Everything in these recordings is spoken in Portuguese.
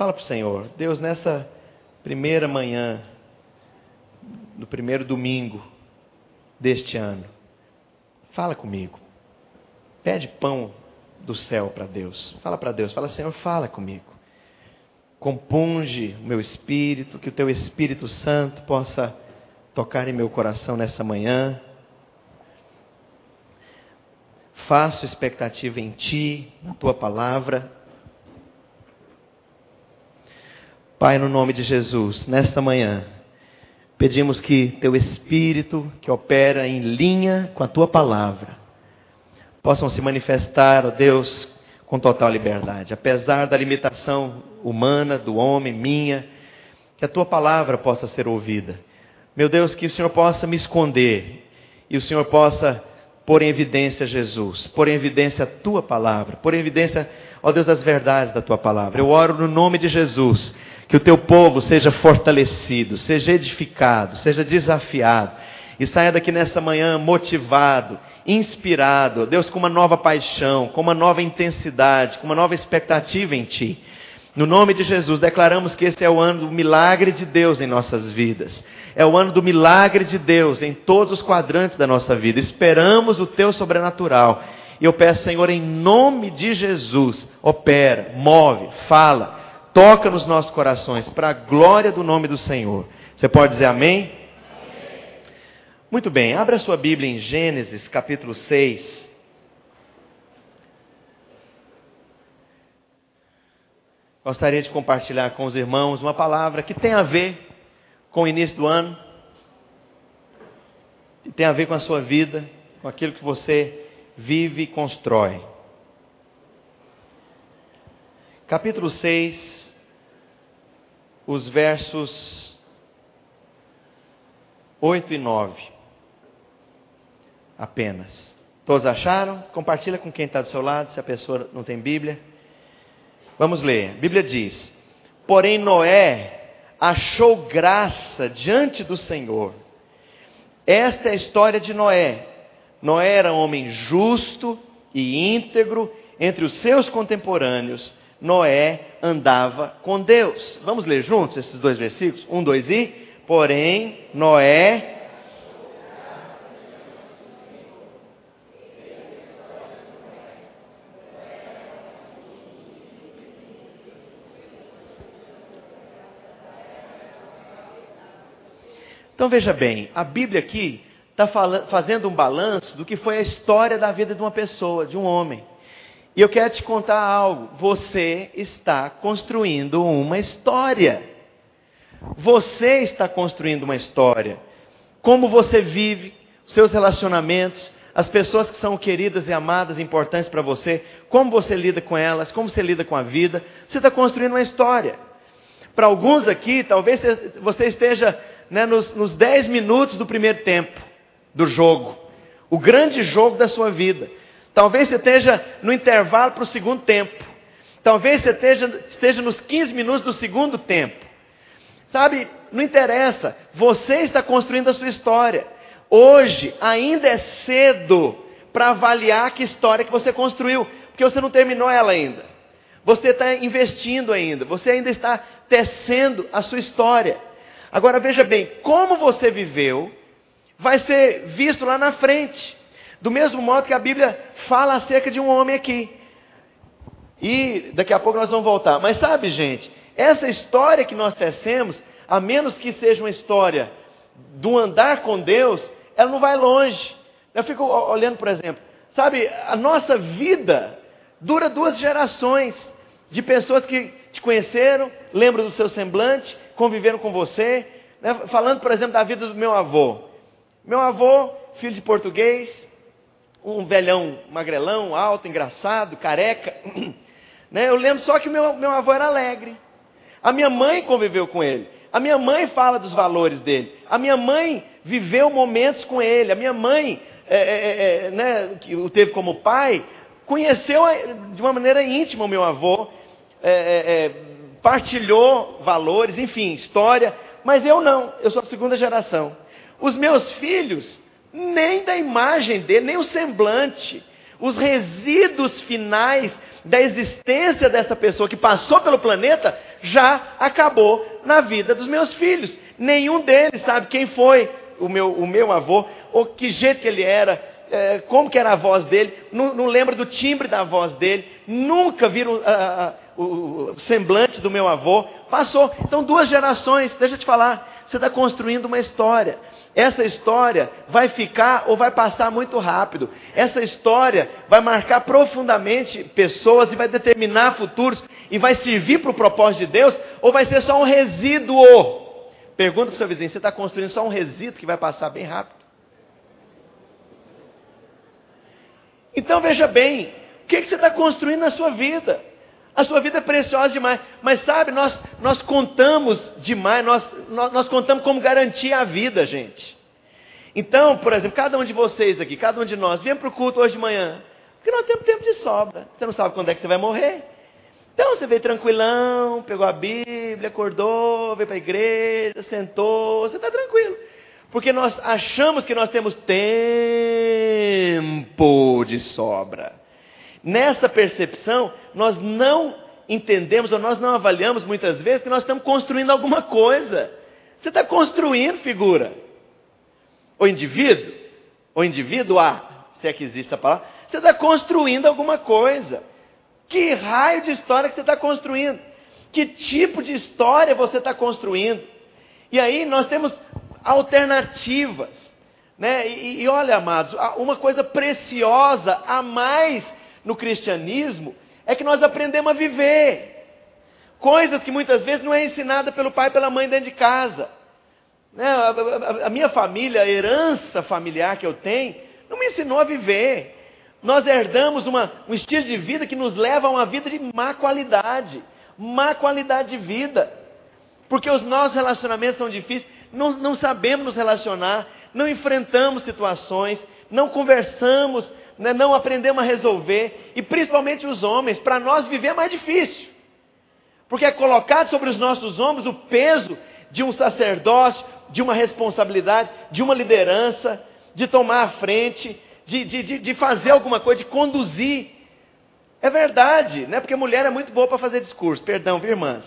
Fala para o Senhor: Deus, nessa primeira manhã, no primeiro domingo deste ano, fala comigo. Pede pão do céu para Deus. Fala para Deus, fala: Senhor, fala comigo. Compunge o meu espírito, que o teu Espírito Santo possa tocar em meu coração nessa manhã. Faço expectativa em Ti, na Tua palavra. Pai, no nome de Jesus, nesta manhã, pedimos que Teu Espírito, que opera em linha com a Tua palavra, possam se manifestar, ó Deus, com total liberdade. Apesar da limitação humana, do homem, minha, que a Tua palavra possa ser ouvida. Meu Deus, que o Senhor possa me esconder e o Senhor possa pôr em evidência Jesus, pôr em evidência a Tua palavra, pôr em evidência, ó Deus, as verdades da Tua palavra. Eu oro no nome de Jesus, que o Teu povo seja fortalecido, seja edificado, seja desafiado e saia daqui nessa manhã motivado, inspirado, ó Deus, com uma nova paixão, com uma nova intensidade, com uma nova expectativa em Ti. No nome de Jesus, declaramos que esse é o ano do milagre de Deus em nossas vidas. É o ano do milagre de Deus em todos os quadrantes da nossa vida. Esperamos o Teu sobrenatural. E eu peço, Senhor, em nome de Jesus, opera, move, fala, toca nos nossos corações, para a glória do nome do Senhor. Você pode dizer amém? Amém. Muito bem, abra a sua Bíblia em Gênesis, capítulo 6. Gostaria de compartilhar com os irmãos uma palavra que tem a ver com o início do ano, que tem a ver com a sua vida, com aquilo que você vive e constrói. Capítulo 6, os versos 8 e 9. Apenas. Todos acharam? Compartilha com quem está do seu lado, se a pessoa não tem Bíblia. Vamos ler. A Bíblia diz: porém Noé achou graça diante do Senhor. Esta é a história de Noé. Noé era um homem justo e íntegro. Entre os seus contemporâneos, Noé andava com Deus. Vamos ler juntos esses dois versículos? 1, 2 e... porém Noé... Então veja bem, a Bíblia aqui está fazendo um balanço do que foi a história da vida de uma pessoa, de um homem. E eu quero te contar algo. Você está construindo uma história. Você está construindo uma história. Como você vive, os seus relacionamentos, as pessoas que são queridas e amadas, importantes para você, como você lida com elas, como você lida com a vida. Você está construindo uma história. Para alguns aqui, talvez você esteja... nos 10 minutos do primeiro tempo do jogo, o grande jogo da sua vida. Talvez você esteja no intervalo para o segundo tempo. Talvez você esteja nos 15 minutos do segundo tempo. Sabe, não interessa. Você está construindo a sua história. Hoje ainda é cedo para avaliar que história que você construiu, porque você não terminou ela ainda. Você está investindo ainda. Você ainda está tecendo a sua história. Agora veja bem, como você viveu, vai ser visto lá na frente. Do mesmo modo que a Bíblia fala acerca de um homem aqui. E daqui a pouco nós vamos voltar. Mas sabe, gente, essa história que nós tecemos, a menos que seja uma história do andar com Deus, ela não vai longe. Eu fico olhando, por exemplo, sabe, a nossa vida dura 2 gerações de pessoas que te conheceram, lembram do seu semblante, conviveram com você, né? Falando, por exemplo, da vida do meu avô. Meu avô, filho de português, um velhão magrelão, alto, engraçado, careca. Né? Eu lembro só que meu avô era alegre. A minha mãe conviveu com ele. A minha mãe fala dos valores dele. A minha mãe viveu momentos com ele. A minha mãe, né, que o teve como pai, conheceu de uma maneira íntima o meu avô. Partilhou valores, enfim, história, mas eu não, eu sou a segunda geração. Os meus filhos, nem da imagem dele, nem o semblante, os resíduos finais da existência dessa pessoa que passou pelo planeta, já acabou na vida dos meus filhos. Nenhum deles sabe quem foi o meu avô, ou que jeito que ele era, como que era a voz dele, não lembra do timbre da voz dele, nunca viram o semblante do meu avô. Passou. Então 2 gerações, deixa eu te falar, você está construindo uma história. Essa história vai ficar ou vai passar muito rápido. Essa história vai marcar profundamente pessoas e vai determinar futuros e vai servir para o propósito de Deus, ou vai ser só um resíduo? Pergunta para o seu vizinho, você está construindo só um resíduo que vai passar bem rápido? Então veja bem, o que você está construindo na sua vida? A sua vida é preciosa demais, mas sabe, nós contamos demais, nós contamos como garantir a vida, gente. Então, por exemplo, cada um de vocês aqui, cada um de nós, vem para o culto hoje de manhã, porque nós temos tempo de sobra, você não sabe quando é que você vai morrer. Então você veio tranquilão, pegou a Bíblia, acordou, veio para a igreja, sentou, você está tranquilo. Porque nós achamos que nós temos tempo de sobra. Nessa percepção, nós não entendemos ou nós não avaliamos muitas vezes que nós estamos construindo alguma coisa. Você está construindo, figura. O indivíduo, ou indivídua, se é que existe a palavra, você está construindo alguma coisa. Que raio de história que você está construindo? Que tipo de história você está construindo? E aí nós temos alternativas, né? E olha, amados, uma coisa preciosa a mais no cristianismo é que nós aprendemos a viver coisas que muitas vezes não é ensinada pelo pai e pela mãe dentro de casa, né? A minha família, a herança familiar que eu tenho, não me ensinou a viver. Nós herdamos um estilo de vida que nos leva a uma vida de má qualidade de vida, porque os nossos relacionamentos são difíceis, não sabemos nos relacionar, não enfrentamos situações, não conversamos, né, não aprendemos a resolver, e principalmente os homens, para nós viver é mais difícil, porque é colocado sobre os nossos ombros o peso de um sacerdócio, de uma responsabilidade, de uma liderança, de tomar a frente, de fazer alguma coisa, de conduzir. É verdade, né? Porque mulher é muito boa para fazer discurso, perdão, viu, irmãs?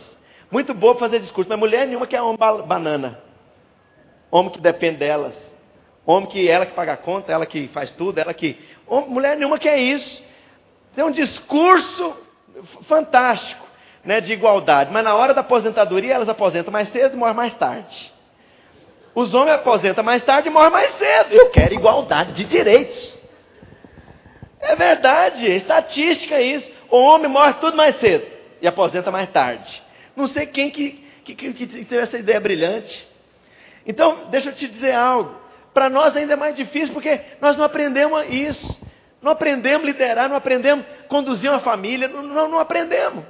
Muito boa para fazer discurso, mas mulher nenhuma quer homem banana, homem que depende delas, homem que ela que paga a conta, ela que faz tudo, mulher nenhuma quer isso. Tem um discurso fantástico, né, de igualdade, mas na hora da aposentadoria elas aposentam mais cedo e morrem mais tarde. Os homens aposentam mais tarde e morrem mais cedo. Eu quero igualdade de direitos. É verdade, é estatística isso. O homem morre tudo mais cedo e aposenta mais tarde. Não sei quem que teve essa ideia brilhante. Então, deixa eu te dizer algo. Para nós ainda é mais difícil porque nós não aprendemos isso. Não aprendemos a liderar, não aprendemos a conduzir uma família, não aprendemos.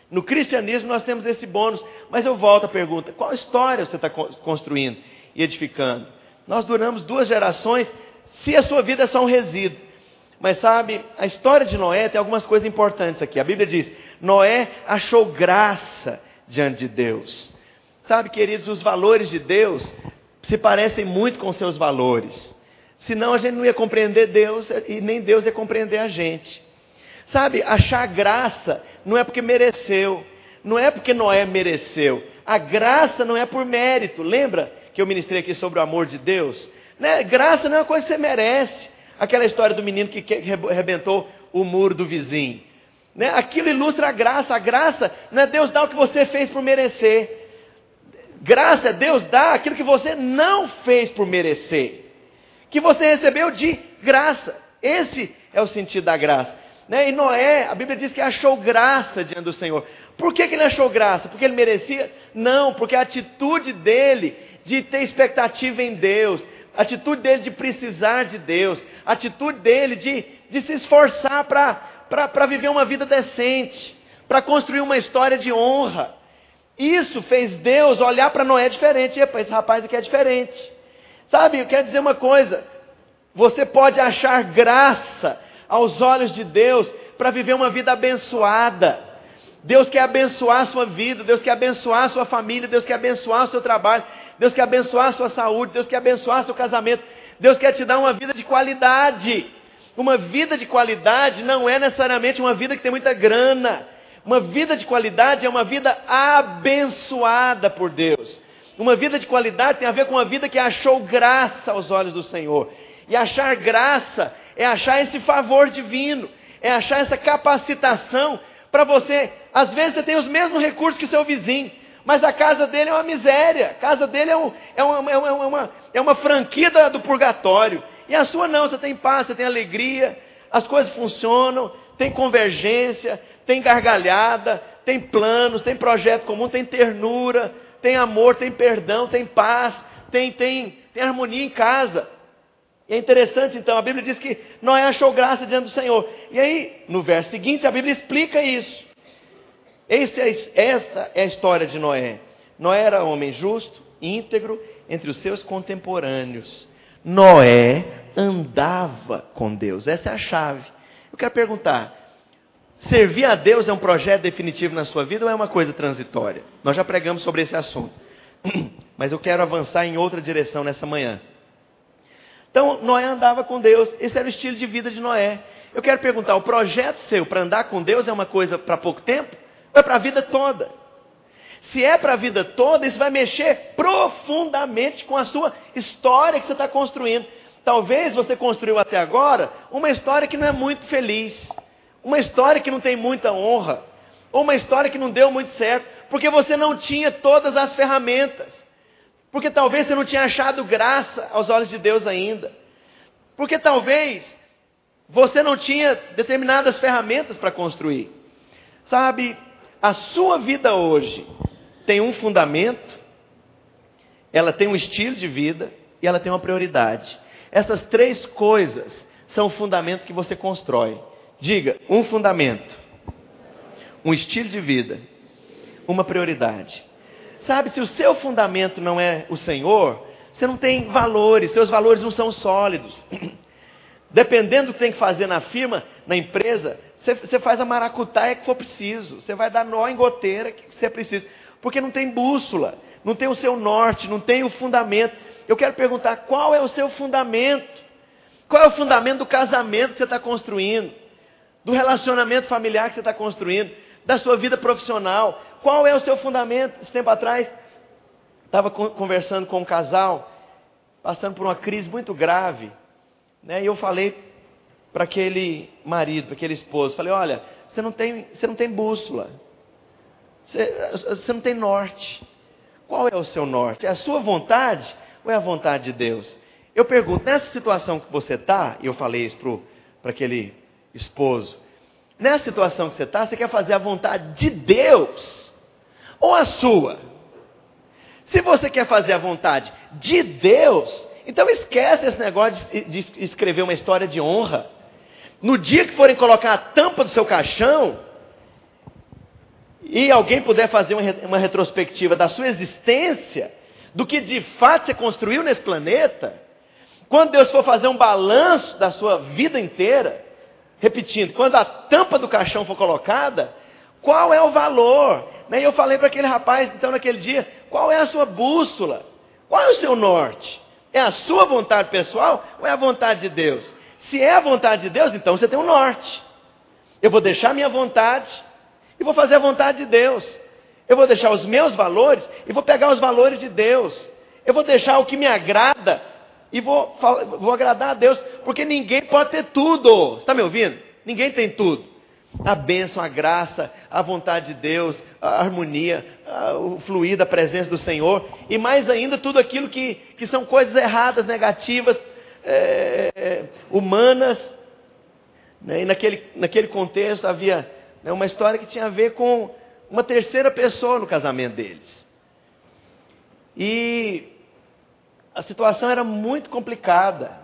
No cristianismo nós temos esse bônus, mas eu volto à pergunta, qual história você está construindo e edificando? Nós duramos 2 gerações, se a sua vida é só um resíduo. Mas sabe, a história de Noé tem algumas coisas importantes aqui. A Bíblia diz, Noé achou graça diante de Deus. Sabe, queridos, os valores de Deus se parecem muito com seus valores. Senão a gente não ia compreender Deus e nem Deus ia compreender a gente. Sabe, achar graça não é porque mereceu, não é porque Noé mereceu. A graça não é por mérito. Lembra que eu ministrei aqui sobre o amor de Deus? Né? Graça não é uma coisa que você merece. Aquela história do menino que arrebentou o muro do vizinho. Né? Aquilo ilustra a graça. A graça não é Deus dar o que você fez por merecer. Graça é Deus dar aquilo que você não fez por merecer, que você recebeu de graça. Esse é o sentido da graça. Né? E Noé, a Bíblia diz que achou graça diante do Senhor. Por que ele achou graça? Porque ele merecia? Não, porque a atitude dele de ter expectativa em Deus, a atitude dele de precisar de Deus, a atitude dele de se esforçar para viver uma vida decente, para construir uma história de honra. Isso fez Deus olhar para Noé diferente. Epa, esse rapaz aqui é diferente. Sabe, eu quero dizer uma coisa. Você pode achar graça aos olhos de Deus para viver uma vida abençoada. Deus quer abençoar a sua vida, Deus quer abençoar a sua família, Deus quer abençoar o seu trabalho, Deus quer abençoar a sua saúde, Deus quer abençoar o seu casamento, Deus quer te dar uma vida de qualidade. Uma vida de qualidade não é necessariamente uma vida que tem muita grana. Uma vida de qualidade é uma vida abençoada por Deus. Uma vida de qualidade tem a ver com uma vida que achou graça aos olhos do Senhor. E achar graça é achar esse favor divino, é achar essa capacitação para você. Às vezes você tem os mesmos recursos que o seu vizinho, mas a casa dele é uma miséria, a casa dele é uma franquia do purgatório. E a sua não, você tem paz, você tem alegria, as coisas funcionam, tem convergência, tem gargalhada, tem planos, tem projeto comum, tem ternura, tem amor, tem perdão, tem paz, tem harmonia em casa. E é interessante então, a Bíblia diz que Noé achou graça diante do Senhor. E aí, no verso seguinte, a Bíblia explica isso. Essa é a história de Noé. Noé era homem justo, íntegro, entre os seus contemporâneos. Noé andava com Deus. Essa é a chave. Eu quero perguntar, servir a Deus é um projeto definitivo na sua vida ou é uma coisa transitória? Nós já pregamos sobre esse assunto. Mas eu quero avançar em outra direção nessa manhã. Então, Noé andava com Deus. Esse era o estilo de vida de Noé. Eu quero perguntar, o projeto seu para andar com Deus é uma coisa para pouco tempo? Ou é para a vida toda? Se é para a vida toda, isso vai mexer profundamente com a sua história que você está construindo. Talvez você construiu até agora uma história que não é muito feliz. Uma história que não tem muita honra. Ou uma história que não deu muito certo. Porque você não tinha todas as ferramentas. Porque talvez você não tinha achado graça aos olhos de Deus ainda. Porque talvez você não tinha determinadas ferramentas para construir. Sabe, a sua vida hoje tem um fundamento, ela tem um estilo de vida e ela tem uma prioridade. Essas três coisas são o fundamento que você constrói. Diga, um fundamento, um estilo de vida, uma prioridade. Sabe, se o seu fundamento não é o Senhor, você não tem valores, seus valores não são sólidos. Dependendo do que tem que fazer na firma, na empresa, você faz a maracutaia que for preciso. Você vai dar nó em goteira que você precisa. Porque não tem bússola, não tem o seu norte, não tem o fundamento. Eu quero perguntar, qual é o seu fundamento? Qual é o fundamento do casamento que você está construindo? Do relacionamento familiar que você está construindo? Da sua vida profissional? Qual é o seu fundamento? Esse tempo atrás, estava conversando com um casal, passando por uma crise muito grave, né? E eu falei para aquele marido, para aquele esposo, falei, olha, você não tem bússola, você não tem norte. Qual é o seu norte? É a sua vontade ou é a vontade de Deus? Eu pergunto, nessa situação que você está, e eu falei isso para aquele esposo, nessa situação que você está, você quer fazer a vontade de Deus ou a sua? Se você quer fazer a vontade de Deus, então esquece esse negócio de escrever uma história de honra. No dia que forem colocar a tampa do seu caixão, e alguém puder fazer uma retrospectiva da sua existência, do que de fato você construiu nesse planeta, quando Deus for fazer um balanço da sua vida inteira, repetindo, quando a tampa do caixão for colocada, qual é o valor? E eu falei para aquele rapaz, então naquele dia, qual é a sua bússola? Qual é o seu norte? É a sua vontade pessoal ou é a vontade de Deus? Se é a vontade de Deus, então você tem um norte. Eu vou deixar a minha vontade e vou fazer a vontade de Deus. Eu vou deixar os meus valores e vou pegar os valores de Deus. Eu vou deixar o que me agrada e vou agradar a Deus. Porque ninguém pode ter tudo. Você está me ouvindo? Ninguém tem tudo. A bênção, a graça, a vontade de Deus, a harmonia, o fluir da presença do Senhor. E mais ainda tudo aquilo que são coisas erradas, negativas, humanas. E naquele contexto havia uma história que tinha a ver com uma terceira pessoa no casamento deles. E a situação era muito complicada.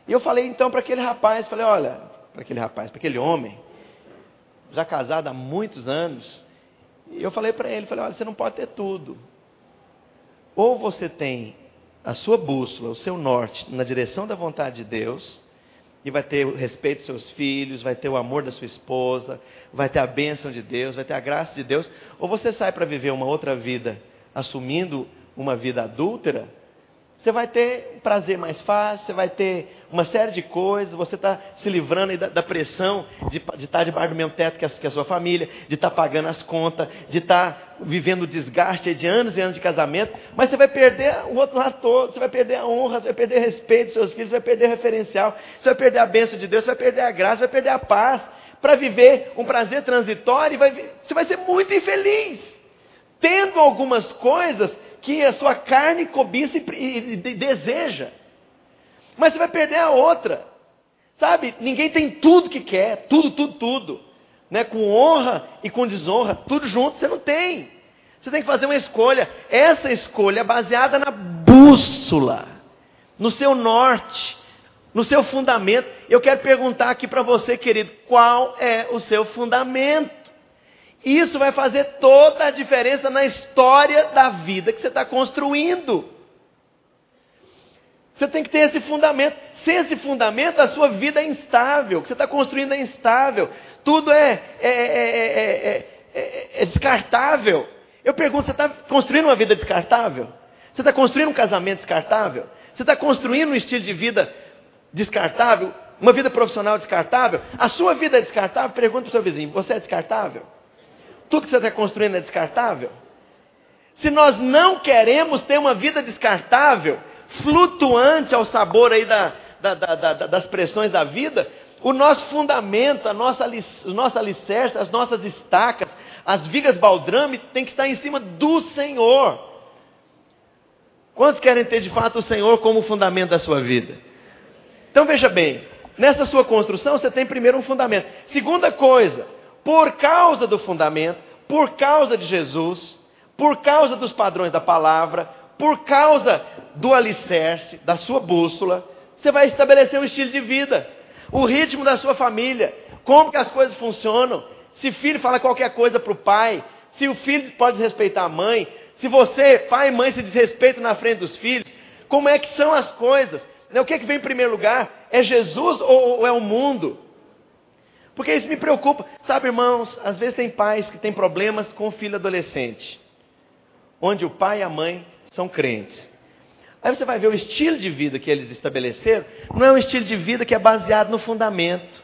E eu falei então para aquele rapaz, olha, para aquele homem, já casado há muitos anos, e eu falei para ele, olha, você não pode ter tudo. Ou você tem a sua bússola, o seu norte, na direção da vontade de Deus, e vai ter o respeito dos seus filhos, vai ter o amor da sua esposa, vai ter a bênção de Deus, vai ter a graça de Deus, ou você sai para viver uma outra vida, assumindo uma vida adúltera, você vai ter um prazer mais fácil, você vai ter uma série de coisas, você está se livrando aí da pressão de estar debaixo do mesmo teto que a sua família, de estar pagando as contas, de estar vivendo o desgaste aí de anos e anos de casamento, mas você vai perder o outro lado todo, você vai perder a honra, você vai perder o respeito dos seus filhos, você vai perder o referencial, você vai perder a bênção de Deus, você vai perder a graça, você vai perder a paz, para viver um prazer transitório, você vai ser muito infeliz, tendo algumas coisas que a sua carne cobiça e deseja. Mas você vai perder a outra. Sabe? Ninguém tem tudo que quer. Tudo. Né? Com honra e com desonra. Tudo junto você não tem. Você tem que fazer uma escolha. Essa escolha é baseada na bússola. No seu norte. No seu fundamento. Eu quero perguntar aqui para você, querido. Qual é o seu fundamento? Isso vai fazer toda a diferença na história da vida que você está construindo. Você tem que ter esse fundamento. Sem esse fundamento, a sua vida é instável. O que você está construindo é instável. Tudo é descartável. Eu pergunto, você está construindo uma vida descartável? Você está construindo um casamento descartável? Você está construindo um estilo de vida descartável? Uma vida profissional descartável? A sua vida é descartável? Pergunta para o seu vizinho, você é descartável? Tudo que você está construindo é descartável? Se nós não queremos ter uma vida descartável, flutuante ao sabor aí das pressões da vida, o nosso fundamento, o nosso alicerce, as nossas estacas, as vigas baldrame tem que estar em cima do Senhor. Quantos querem ter de fato o Senhor como fundamento da sua vida? Então veja bem, nessa sua construção você tem primeiro um fundamento. Segunda coisa, por causa do fundamento, por causa de Jesus, por causa dos padrões da palavra, por causa do alicerce, da sua bússola, você vai estabelecer um estilo de vida, o ritmo da sua família, como que as coisas funcionam, se filho fala qualquer coisa para o pai, se o filho pode respeitar a mãe, se você, pai e mãe, se desrespeitam na frente dos filhos, como é que são as coisas? O que é que vem em primeiro lugar? É Jesus ou é o mundo? Porque isso me preocupa. Sabe, irmãos, às vezes tem pais que têm problemas com o filho adolescente, onde o pai e a mãe são crentes. Aí você vai ver o estilo de vida que eles estabeleceram, não é um estilo de vida que é baseado no fundamento.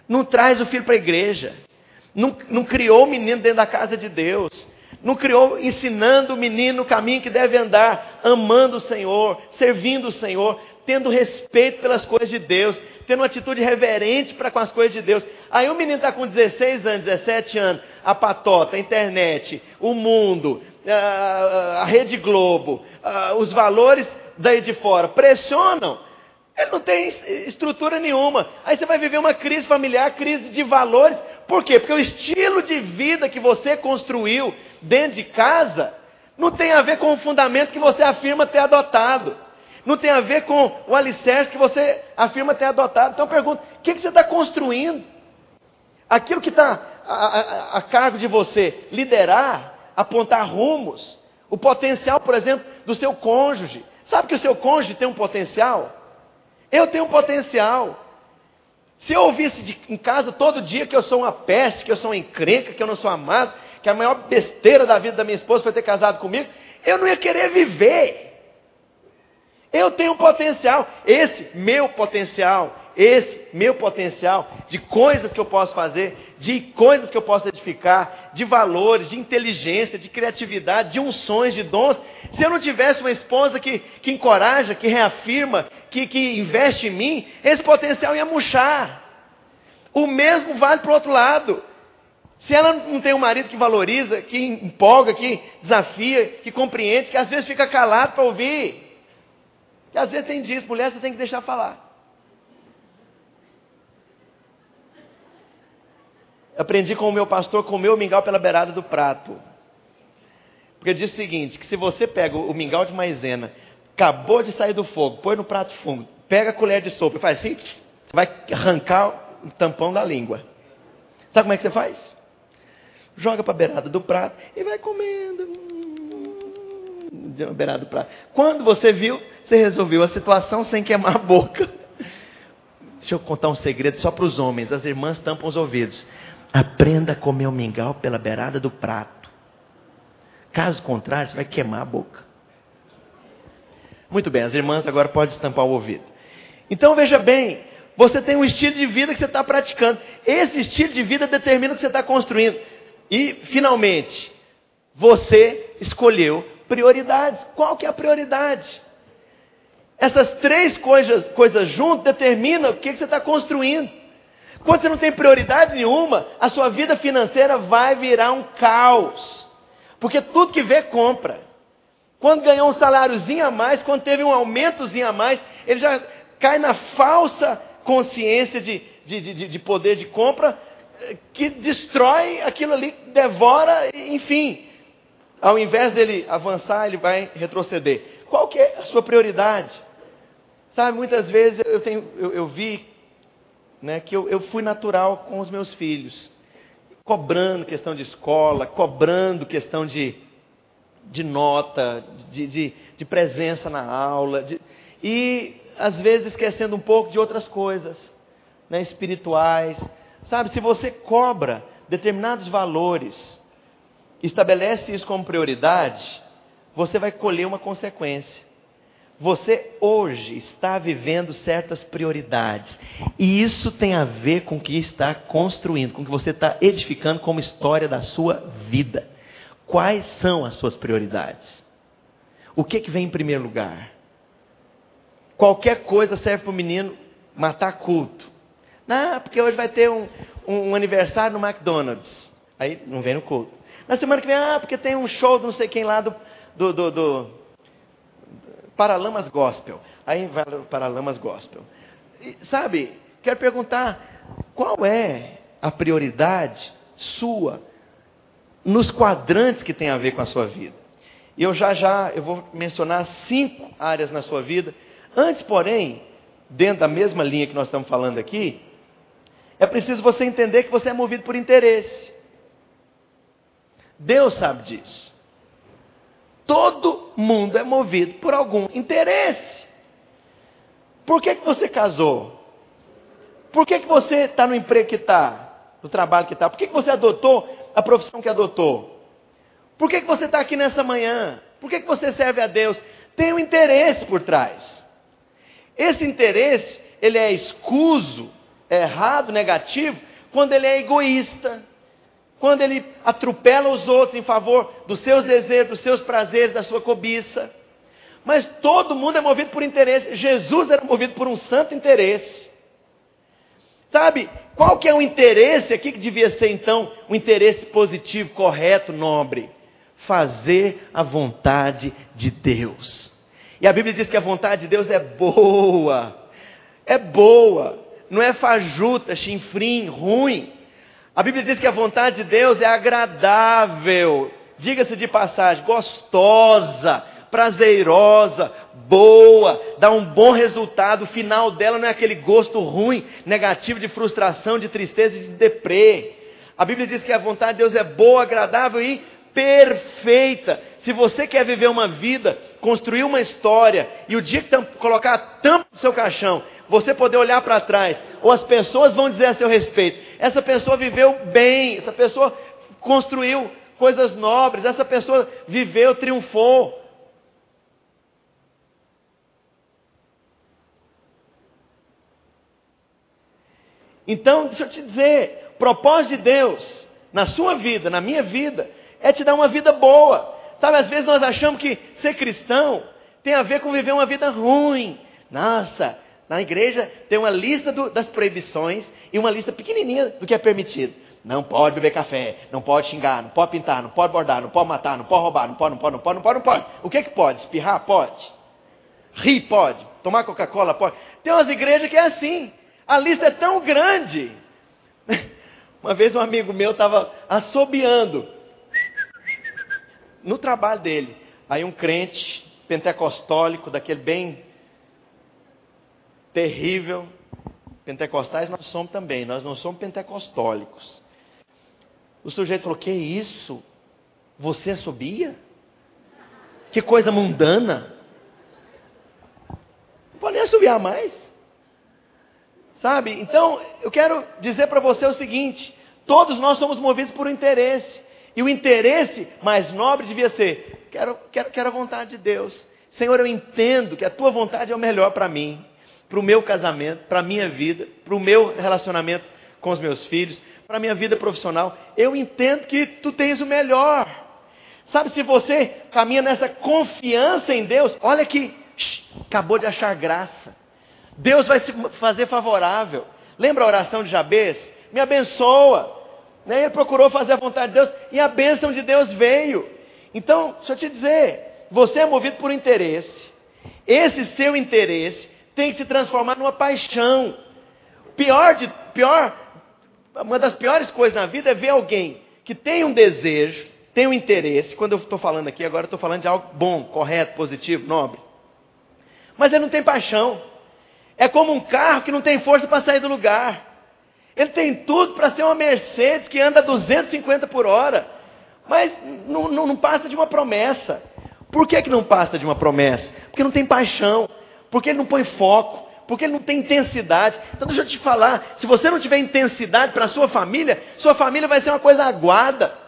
Não traz o filho para a igreja. Não criou o menino dentro da casa de Deus. Não criou ensinando o menino o caminho que deve andar, amando o Senhor, servindo o Senhor, tendo respeito pelas coisas de Deus, tendo uma atitude reverente para com as coisas de Deus. Aí o menino está com 16 anos, 17 anos, a patota, a internet, o mundo, a Rede Globo, os valores daí de fora pressionam. Ele não tem estrutura nenhuma. Aí você vai viver uma crise familiar, crise de valores. Por quê? Porque o estilo de vida que você construiu dentro de casa não tem a ver com o fundamento que você afirma ter adotado. Não tem a ver com o alicerce que você afirma ter adotado. Então eu pergunto, o que você está construindo? Aquilo que está a cargo de você liderar, apontar rumos, o potencial, por exemplo, do seu cônjuge. Sabe que o seu cônjuge tem um potencial? Eu tenho um potencial. Se eu ouvisse em casa todo dia que eu sou uma peste, que eu sou uma encrenca, que eu não sou amado, que a maior besteira da vida da minha esposa foi ter casado comigo, eu não ia querer viver. Eu tenho um potencial, esse meu potencial de coisas que eu posso fazer, de coisas que eu posso edificar, de valores, de inteligência, de criatividade, de unções, de dons. Se eu não tivesse uma esposa que encoraja, que reafirma, que investe em mim, esse potencial ia murchar. O mesmo vale para o outro lado. Se ela não tem um marido que valoriza, que empolga, que desafia, que compreende, que às vezes fica calado para ouvir. E às vezes tem disso, mulher, você tem que deixar falar. Aprendi com o meu pastor comer o mingau pela beirada do prato. Porque diz o seguinte, que se você pega o mingau de maisena, acabou de sair do fogo, põe no prato fundo, pega a colher de sopa e faz assim, você vai arrancar o tampão da língua. Sabe como é que você faz? Joga para a beirada do prato e vai comendo. Na beirada do prato. Quando você viu, você resolveu a situação sem queimar a boca. Deixa eu contar um segredo só para os homens. As irmãs tampam os ouvidos. Aprenda a comer o mingau pela beirada do prato. Caso contrário, você vai queimar a boca. Muito bem, as irmãs agora podem estampar o ouvido. Então veja bem, você tem um estilo de vida que você está praticando. Esse estilo de vida determina o que você está construindo. E, finalmente, você escolheu prioridades. Qual que é a prioridade? Essas três coisas juntas determinam o que você está construindo. Quando você não tem prioridade nenhuma, a sua vida financeira vai virar um caos. Porque tudo que vê, compra. Quando ganhou um saláriozinho a mais, quando teve um aumentozinho a mais, ele já cai na falsa consciência de poder de compra, que destrói aquilo ali, devora, enfim. Ao invés dele avançar, ele vai retroceder. Qual que é a sua prioridade? Sabe, muitas vezes eu vi, né, que eu fui natural com os meus filhos, cobrando questão de escola, cobrando questão de nota, de presença na aula, e às vezes esquecendo um pouco de outras coisas, né, espirituais. Sabe, se você cobra determinados valores, estabelece isso como prioridade, você vai colher uma consequência. Você hoje está vivendo certas prioridades. E isso tem a ver com o que está construindo, com o que você está edificando como história da sua vida. Quais são as suas prioridades? O que vem em primeiro lugar? Qualquer coisa serve para o menino matar culto. Não, porque hoje vai ter um aniversário no McDonald's. Aí não vem no culto. Na semana que vem, porque tem um show de não sei quem lá do Paralamas Gospel. Aí vai o Paralamas Gospel. E, sabe, quero perguntar, qual é a prioridade sua nos quadrantes que tem a ver com a sua vida? E eu eu vou mencionar 5 áreas na sua vida. Antes, porém, dentro da mesma linha que nós estamos falando aqui, é preciso você entender que você é movido por interesse. Deus sabe disso. Todo mundo é movido por algum interesse. Por que você casou? Por que você está no emprego que está? No trabalho que está? Por que você adotou a profissão que adotou? Por que você está aqui nessa manhã? Por que você serve a Deus? Tem um interesse por trás. Esse interesse, ele é escuso, errado, negativo, quando ele é egoísta. Quando ele atropela os outros em favor dos seus desejos, dos seus prazeres, da sua cobiça. Mas todo mundo é movido por interesse. Jesus era movido por um santo interesse. Sabe, qual que é o interesse aqui que devia ser então um interesse positivo, correto, nobre? Fazer a vontade de Deus. E a Bíblia diz que a vontade de Deus é boa. É boa. Não é fajuta, chinfrim, ruim. A Bíblia diz que a vontade de Deus é agradável, diga-se de passagem, gostosa, prazerosa, boa, dá um bom resultado. O final dela não é aquele gosto ruim, negativo, de frustração, de tristeza e de deprê. A Bíblia diz que a vontade de Deus é boa, agradável e perfeita. Se você quer viver uma vida, construir uma história, e o dia que colocar a tampa no seu caixão, você poder olhar para trás, ou as pessoas vão dizer a seu respeito, essa pessoa viveu bem, essa pessoa construiu coisas nobres, essa pessoa viveu, triunfou. Então, deixa eu te dizer, o propósito de Deus na sua vida, na minha vida, é te dar uma vida boa. Sabe, às vezes nós achamos que ser cristão tem a ver com viver uma vida ruim. Nossa, na igreja tem uma lista das proibições e uma lista pequenininha do que é permitido. Não pode beber café, não pode xingar, não pode pintar, não pode bordar, não pode matar, não pode roubar, não pode. O que pode? Espirrar? Pode. Rir? Pode. Tomar Coca-Cola? Pode. Tem umas igrejas que é assim. A lista é tão grande. Uma vez um amigo meu estava assobiando no trabalho dele. Aí um crente pentecostólico, daquele bem terrível. Pentecostais nós somos também, nós não somos pentecostólicos. O sujeito falou, que isso? Você assobia? Que coisa mundana. Não pode nem assobiar mais. Sabe? Então, eu quero dizer para você o seguinte, todos nós somos movidos por um interesse. E o interesse mais nobre devia ser, quero a vontade de Deus. Senhor, eu entendo que a tua vontade é o melhor para mim, para o meu casamento, para a minha vida, para o meu relacionamento com os meus filhos, para a minha vida profissional. Eu entendo que tu tens o melhor. Sabe, se você caminha nessa confiança em Deus, olha que acabou de achar graça. Deus vai se fazer favorável. Lembra a oração de Jabez? Me abençoa. Ele procurou fazer a vontade de Deus e a bênção de Deus veio. Então, deixa eu te dizer, você é movido por interesse. Esse seu interesse tem que se transformar numa paixão. Uma das piores coisas na vida é ver alguém que tem um desejo, tem um interesse. Quando eu estou falando aqui, agora eu estou falando de algo bom, correto, positivo, nobre. Mas ele não tem paixão. É como um carro que não tem força para sair do lugar. Ele tem tudo para ser uma Mercedes que anda a 250 por hora. Mas não passa de uma promessa. Por que não passa de uma promessa? Porque não tem paixão. Porque ele não põe foco. Porque ele não tem intensidade. Então deixa eu te falar. Se você não tiver intensidade para a sua família vai ser uma coisa aguada.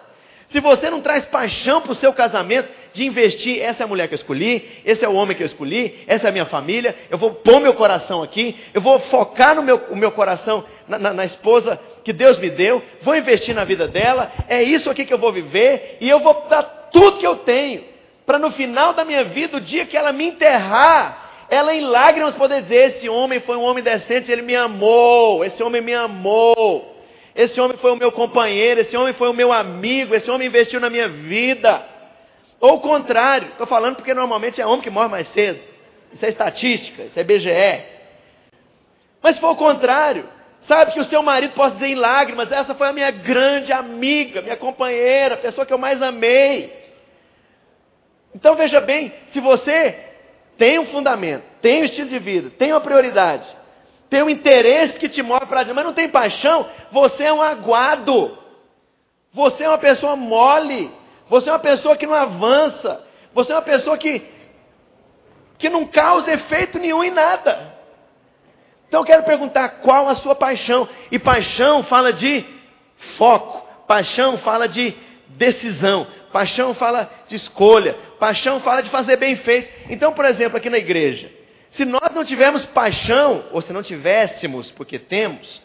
Se você não traz paixão para o seu casamento, de investir, essa é a mulher que eu escolhi, esse é o homem que eu escolhi, essa é a minha família, eu vou pôr meu coração aqui, eu vou focar no meu coração, na esposa que Deus me deu, vou investir na vida dela, é isso aqui que eu vou viver, e eu vou dar tudo que eu tenho, para no final da minha vida, o dia que ela me enterrar, ela em lágrimas poder dizer, esse homem foi um homem decente, ele me amou, esse homem me amou. Esse homem foi o meu companheiro, esse homem foi o meu amigo, esse homem investiu na minha vida. Ou o contrário, estou falando porque normalmente é homem que morre mais cedo. Isso é estatística, isso é IBGE. Mas se for o contrário, sabe que o seu marido pode dizer em lágrimas, essa foi a minha grande amiga, minha companheira, a pessoa que eu mais amei. Então veja bem, se você tem um fundamento, tem um estilo de vida, tem uma prioridade, tem um interesse que te move para adiante, mas não tem paixão, você é um aguado. Você é uma pessoa mole. Você é uma pessoa que não avança. Você é uma pessoa que não causa efeito nenhum em nada. Então eu quero perguntar, qual a sua paixão? E paixão fala de foco. Paixão fala de decisão. Paixão fala de escolha. Paixão fala de fazer bem feito. Então, por exemplo, aqui na igreja, se nós não tivermos paixão, ou se não tivéssemos, porque temos,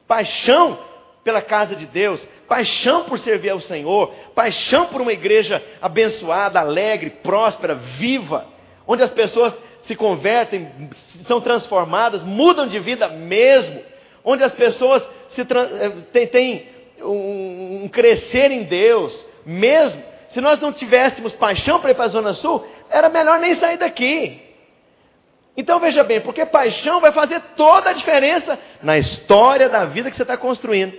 paixão pela casa de Deus, paixão por servir ao Senhor, paixão por uma igreja abençoada, alegre, próspera, viva, onde as pessoas se convertem, são transformadas, mudam de vida mesmo, onde as pessoas têm um crescer em Deus mesmo. Se nós não tivéssemos paixão para ir para a Zona Sul, era melhor nem sair daqui. Então veja bem, porque paixão vai fazer toda a diferença na história da vida que você está construindo.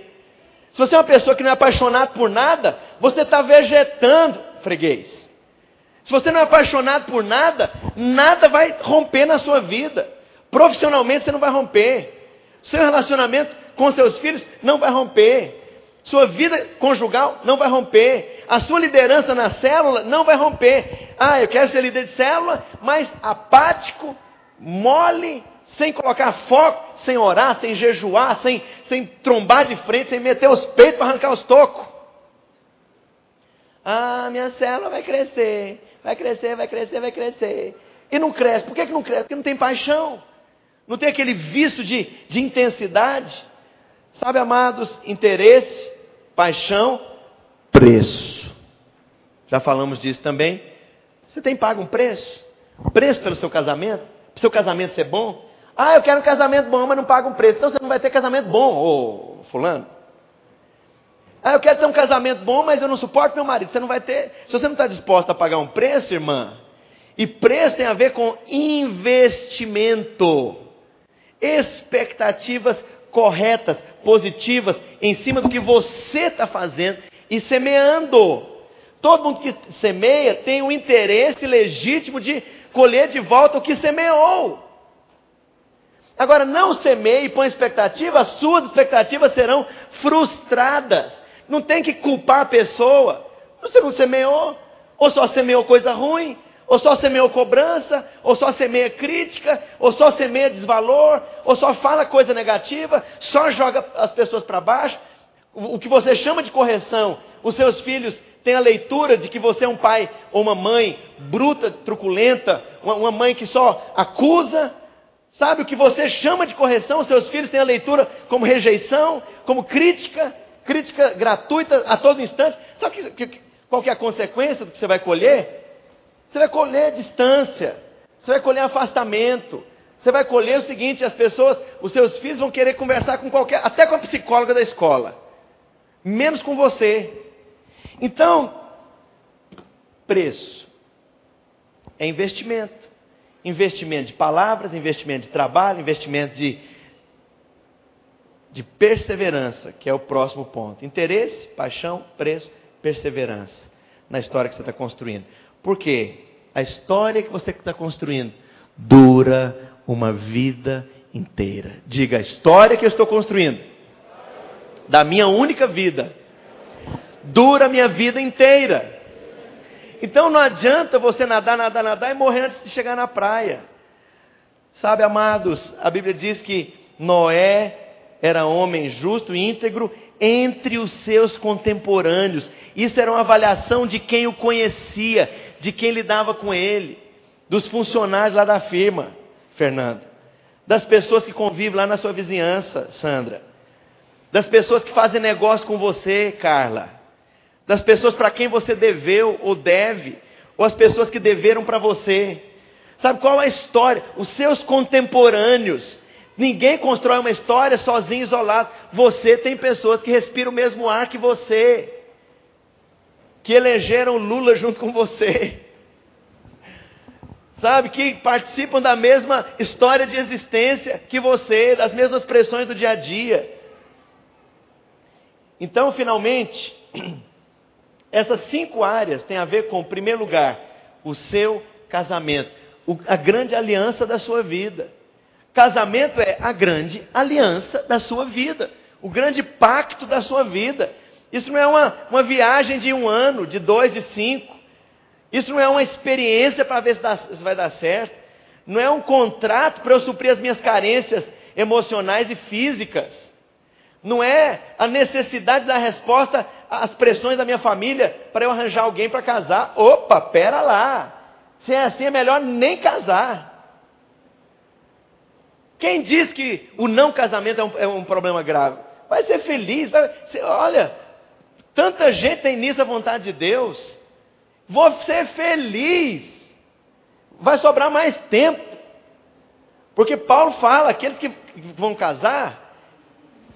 Se você é uma pessoa que não é apaixonado por nada, você está vegetando, freguês. Se você não é apaixonado por nada, nada vai romper na sua vida. Profissionalmente você não vai romper. Seu relacionamento com seus filhos não vai romper. Sua vida conjugal não vai romper. A sua liderança na célula não vai romper. Ah, eu quero ser líder de célula, mas apático, mole, sem colocar foco, sem orar, sem jejuar, sem trombar de frente, sem meter os peitos para arrancar os tocos. Ah, minha célula vai crescer, vai crescer, vai crescer, vai crescer. E não cresce. Por que não cresce? Porque não tem paixão. Não tem aquele vício de intensidade. Sabe, amados, interesse, paixão, preço. Já falamos disso também. Você tem pago um preço? Preço pelo seu casamento? Para o seu casamento ser bom? Ah, eu quero um casamento bom, mas não pago um preço. Então você não vai ter casamento bom, ô fulano. Ah, eu quero ter um casamento bom, mas eu não suporto meu marido. Você não vai ter. Se você não está disposto a pagar um preço, irmã, e preço tem a ver com investimento, expectativas corretas, positivas, em cima do que você está fazendo e semeando. Todo mundo que semeia tem um interesse legítimo de colher de volta o que semeou. Agora, não semeie e põe expectativa, as suas expectativas serão frustradas. Não tem que culpar a pessoa. Você não semeou, ou só semeou coisa ruim, ou só semeou cobrança, ou só semeia crítica, ou só semeia desvalor, ou só fala coisa negativa, só joga as pessoas para baixo. O que você chama de correção, os seus filhos têm a leitura de que você é um pai ou uma mãe bruta, truculenta, uma mãe que só acusa. Sabe, o que você chama de correção, seus filhos têm a leitura como rejeição, como crítica gratuita a todo instante. Sabe qual que é a consequência do que você vai colher? Você vai colher distância, você vai colher afastamento, você vai colher o seguinte: os seus filhos vão querer conversar com até com a psicóloga da escola, menos com você. Então, preço é investimento. Investimento de palavras, investimento de trabalho, investimento de perseverança, que é o próximo ponto. Interesse, paixão, preço, perseverança na história que você está construindo. Por quê? A história que você está construindo dura uma vida inteira. Diga: a história que eu estou construindo da minha única vida dura a minha vida inteira. Então não adianta você nadar e morrer antes de chegar na praia. Sabe, amados, a Bíblia diz que Noé era homem justo e íntegro entre os seus contemporâneos. Isso era uma avaliação de quem o conhecia, de quem lidava com ele, dos funcionários lá da firma, Fernando, das pessoas que convivem lá na sua vizinhança, Sandra, das pessoas que fazem negócio com você, Carla, das pessoas para quem você deveu ou deve, ou as pessoas que deveram para você. Sabe qual é a história? Os seus contemporâneos. Ninguém constrói uma história sozinho, isolado. Você tem pessoas que respiram o mesmo ar que você, que elegeram Lula junto com você, sabe, que participam da mesma história de existência que você, das mesmas pressões do dia a dia. Então, finalmente, essas 5 áreas têm a ver com, em primeiro lugar, o seu casamento, a grande aliança da sua vida. Casamento é a grande aliança da sua vida, o grande pacto da sua vida. Isso não é uma viagem de 1 ano, de 2, de 5. Isso não é uma experiência para ver se vai dar certo. Não é um contrato para eu suprir as minhas carências emocionais e físicas. Não é a necessidade da resposta às pressões da minha família para eu arranjar alguém para casar. Opa, pera lá. Se é assim, é melhor nem casar. Quem diz que o não casamento é um problema grave? Vai ser feliz. Olha, tanta gente tem nisso a vontade de Deus. Vou ser feliz. Vai sobrar mais tempo. Porque Paulo fala, aqueles que vão casar,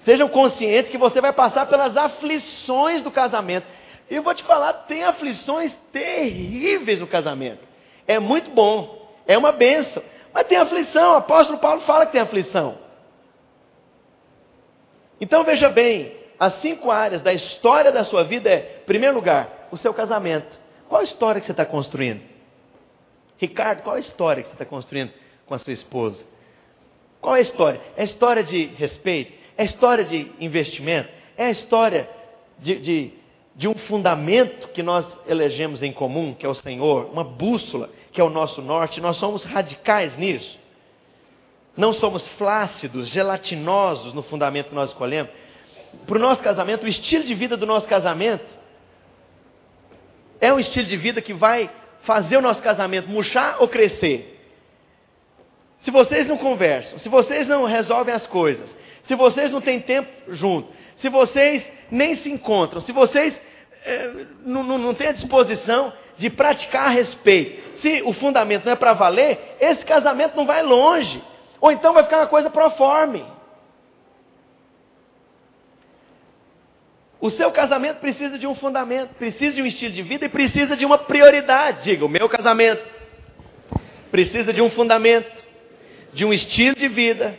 sejam conscientes que você vai passar pelas aflições do casamento. E eu vou te falar, tem aflições terríveis no casamento. É muito bom, é uma bênção. Mas tem aflição, o apóstolo Paulo fala que tem aflição. Então veja bem, as 5 áreas da história da sua vida é, em primeiro lugar, o seu casamento. Qual a história que você está construindo? Ricardo, qual a história que você está construindo com a sua esposa? Qual é a história? É a história de respeito? É a história de investimento? É a história de um fundamento que nós elegemos em comum, que é o Senhor, uma bússola, que é o nosso norte. Nós somos radicais nisso. Não somos flácidos, gelatinosos no fundamento que nós escolhemos. Para o nosso casamento, o estilo de vida do nosso casamento é um estilo de vida que vai fazer o nosso casamento murchar ou crescer. Se vocês não conversam, se vocês não resolvem as coisas, se vocês não têm tempo junto, se vocês nem se encontram, se vocês não têm a disposição de praticar a respeito, se o fundamento não é para valer, esse casamento não vai longe. Ou então vai ficar uma coisa proforme. O seu casamento precisa de um fundamento, precisa de um estilo de vida e precisa de uma prioridade. Diga, o meu casamento precisa de um fundamento, de um estilo de vida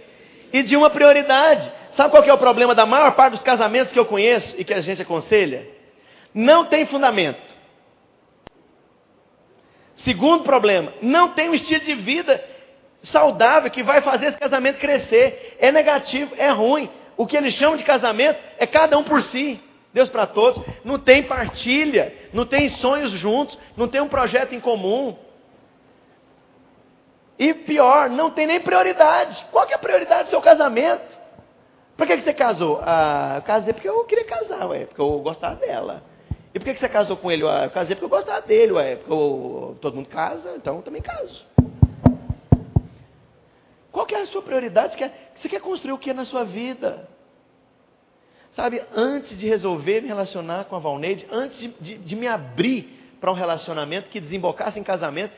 e de uma prioridade. Sabe qual que é o problema da maior parte dos casamentos que eu conheço e que a gente aconselha? Não tem fundamento. Segundo problema, não tem um estilo de vida saudável que vai fazer esse casamento crescer. É negativo, é ruim. O que eles chamam de casamento é cada um por si, Deus para todos. Não tem partilha, não tem sonhos juntos, não tem um projeto em comum. E pior, não tem nem prioridade. Qual que é a prioridade do seu casamento? Por que você casou? Eu casei porque eu queria casar, porque eu gostava dela. E por que você casou com ele? Eu casei porque eu gostava dele, porque todo mundo casa, então eu também caso. Qual que é a sua prioridade? Você quer construir o que na sua vida? Sabe, antes de resolver me relacionar com a Valneide, antes de me abrir para um relacionamento que desembocasse em casamento,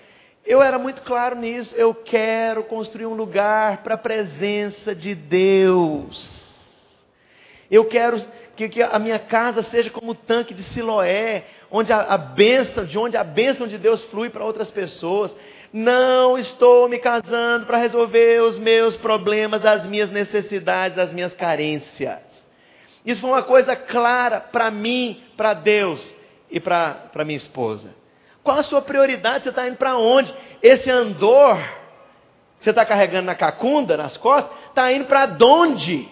eu era muito claro nisso. Eu quero construir um lugar para a presença de Deus. Eu quero que a minha casa seja como o tanque de Siloé, onde a bênção de Deus flui para outras pessoas. Não estou me casando para resolver os meus problemas, as minhas necessidades, as minhas carências. Isso foi uma coisa clara para mim, para Deus e para minha esposa. Qual a sua prioridade? Você está indo para onde? Esse andor que você está carregando na cacunda, nas costas, está indo para onde?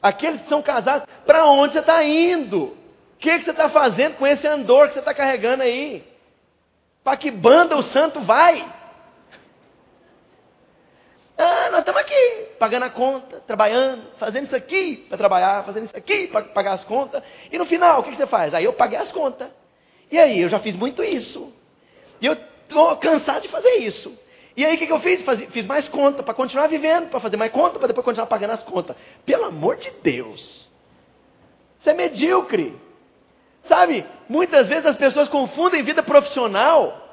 Aqueles que são casados, para onde você está indo? O que você está fazendo com esse andor que você está carregando aí? Para que banda o santo vai? Nós estamos aqui, pagando a conta, trabalhando, fazendo isso aqui para trabalhar, fazendo isso aqui para pagar as contas. E no final, o que você faz? Aí eu paguei as contas. E aí, eu já fiz muito isso. E eu estou cansado de fazer isso. E aí, o que eu fiz? Fiz mais conta, para continuar vivendo, para fazer mais conta, para depois continuar pagando as contas. Pelo amor de Deus. Isso é medíocre. Sabe, muitas vezes as pessoas confundem vida profissional,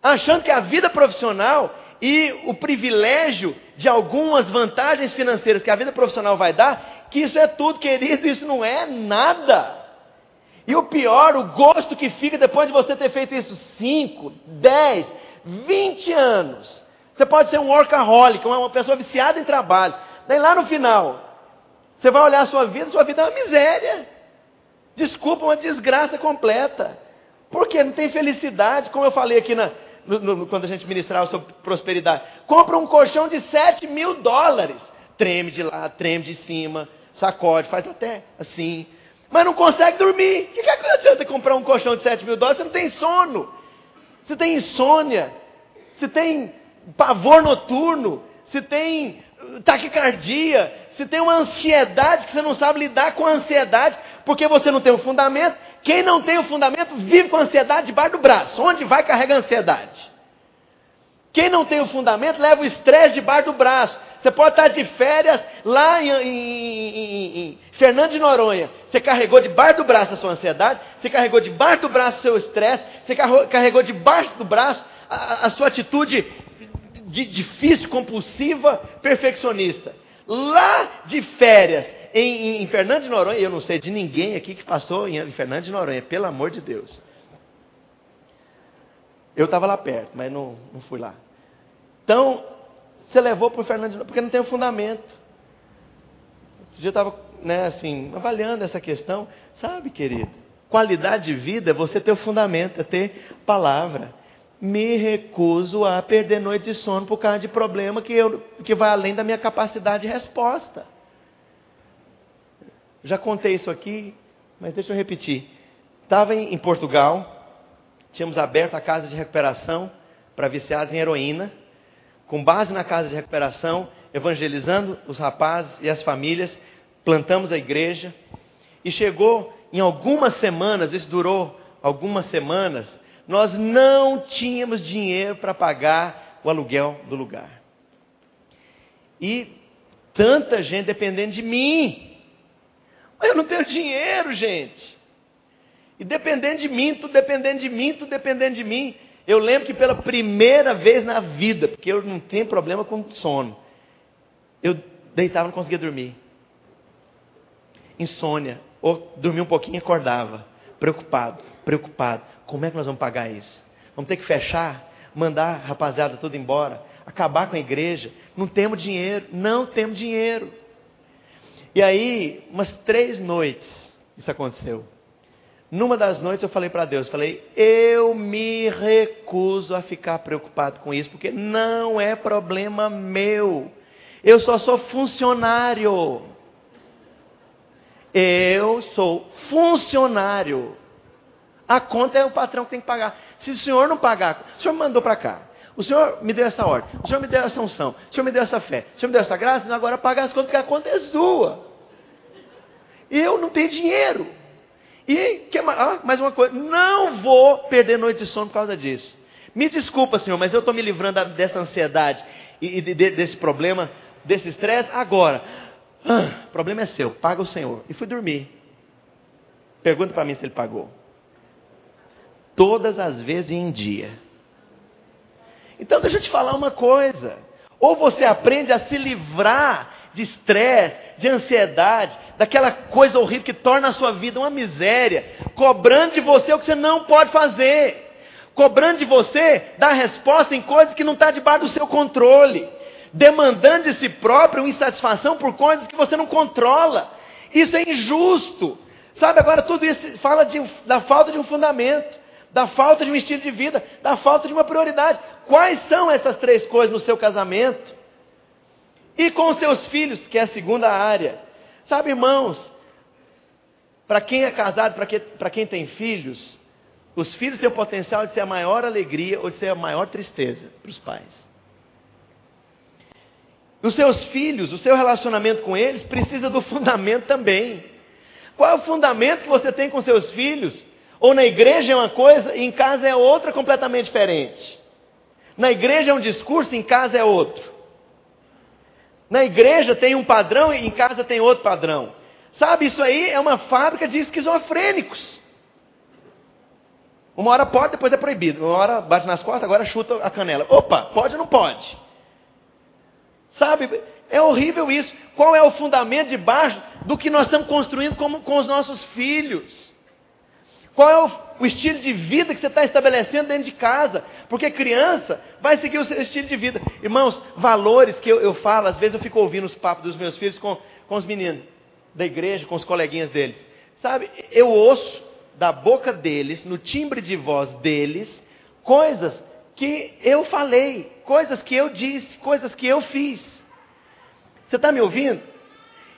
achando que a vida profissional e o privilégio de algumas vantagens financeiras que a vida profissional vai dar, que isso é tudo, querido, isso não é nada. E o pior, o gosto que fica depois de você ter feito isso 5, 10, 20 anos. Você pode ser um workaholic, uma pessoa viciada em trabalho. Daí lá no final, você vai olhar a sua vida é uma miséria. Desculpa, uma desgraça completa. Porque não tem felicidade, como eu falei aqui quando a gente ministrava sobre prosperidade. Compra um colchão de $7.000. Treme de lá, treme de cima, sacode, faz até assim. Mas não consegue dormir. O que adianta comprar um colchão de $7.000? Você não tem sono. Você tem insônia. Você tem pavor noturno. Você tem taquicardia. Você tem uma ansiedade que você não sabe lidar com a ansiedade porque você não tem um fundamento. Quem não tem o fundamento vive com a ansiedade debaixo do braço. Onde vai, carrega a ansiedade. Quem não tem o fundamento leva o estresse debaixo do braço. Você pode estar de férias lá em Fernando de Noronha. Você carregou debaixo do braço a sua ansiedade. Você carregou debaixo do braço o seu estresse. Você carregou debaixo do braço a sua atitude difícil, compulsiva, perfeccionista. Lá de férias em Fernando de Noronha, eu não sei de ninguém aqui que passou em Fernando de Noronha, pelo amor de Deus. Eu estava lá perto, mas não fui lá. Então, você levou para o Fernando de Noronha, porque não tem um fundamento. Outro dia eu estava, avaliando essa questão. Sabe, querido, qualidade de vida é você ter o fundamento, é ter palavra. Me recuso a perder noite de sono por causa de problema que vai além da minha capacidade de resposta. Já contei isso aqui, mas deixa eu repetir. Estava em Portugal, tínhamos aberto a casa de recuperação para viciados em heroína. Com base na casa de recuperação, evangelizando os rapazes e as famílias, plantamos a igreja. E chegou em algumas semanas, isso durou algumas semanas, nós não tínhamos dinheiro para pagar o aluguel do lugar. E tanta gente dependendo de mim. Eu não tenho dinheiro, gente. E dependendo de mim, tudo dependendo de mim, tudo dependendo de mim. Eu lembro que pela primeira vez na vida, porque eu não tenho problema com sono, eu deitava e não conseguia dormir. Insônia. Ou dormia um pouquinho e acordava. Preocupado. Como é que nós vamos pagar isso? Vamos ter que fechar, mandar a rapaziada tudo embora, acabar com a igreja. Não temos dinheiro. E aí, umas 3 noites, isso aconteceu. Numa das noites eu falei para Deus, eu me recuso a ficar preocupado com isso, porque não é problema meu. Eu só sou funcionário. Eu sou funcionário. A conta é o patrão que tem que pagar. Se o senhor não pagar, o senhor me mandou para cá. O senhor me deu essa ordem, o senhor me deu essa unção, o senhor me deu essa fé, o senhor me deu essa graça, agora paga as contas, porque a conta é sua. Eu não tenho dinheiro. E, mais uma coisa, não vou perder noite de sono por causa disso. Me desculpa, senhor, mas eu estou me livrando dessa ansiedade. desse problema, desse estresse, agora. O problema é seu, paga o Senhor. E fui dormir. Pergunta para mim se ele pagou. Todas as vezes em dia. Então deixa eu te falar uma coisa. Ou você aprende a se livrar de estresse, de ansiedade, daquela coisa horrível que torna a sua vida uma miséria, cobrando de você o que você não pode fazer. Cobrando de você dar resposta em coisas que não estão debaixo do seu controle. Demandando de si próprio uma insatisfação por coisas que você não controla. Isso é injusto. Sabe, agora tudo isso fala da falta de um fundamento, da falta de um estilo de vida, da falta de uma prioridade. Quais são essas três coisas no seu casamento? E com os seus filhos, que é a segunda área. Sabe, irmãos, para quem é casado, para quem tem filhos, os filhos têm o potencial de ser a maior alegria ou de ser a maior tristeza para os pais. Os seus filhos, o seu relacionamento com eles precisa do fundamento também. Qual é o fundamento que você tem com seus filhos? Ou na igreja é uma coisa e em casa é outra completamente diferente. Na igreja é um discurso e em casa é outro. Na igreja tem um padrão e em casa tem outro padrão. Sabe, isso aí é uma fábrica de esquizofrênicos. Uma hora pode, depois é proibido. Uma hora bate nas costas, agora chuta a canela. Opa, pode ou não pode? Sabe, é horrível isso. Qual é o fundamento debaixo do que nós estamos construindo com os nossos filhos? Qual é o estilo de vida que você está estabelecendo dentro de casa? Porque criança vai seguir o seu estilo de vida. Irmãos, valores que eu falo, às vezes eu fico ouvindo os papos dos meus filhos com os meninos da igreja, com os coleguinhas deles. Sabe, eu ouço da boca deles, no timbre de voz deles, coisas que eu falei, coisas que eu disse, coisas que eu fiz. Você está me ouvindo?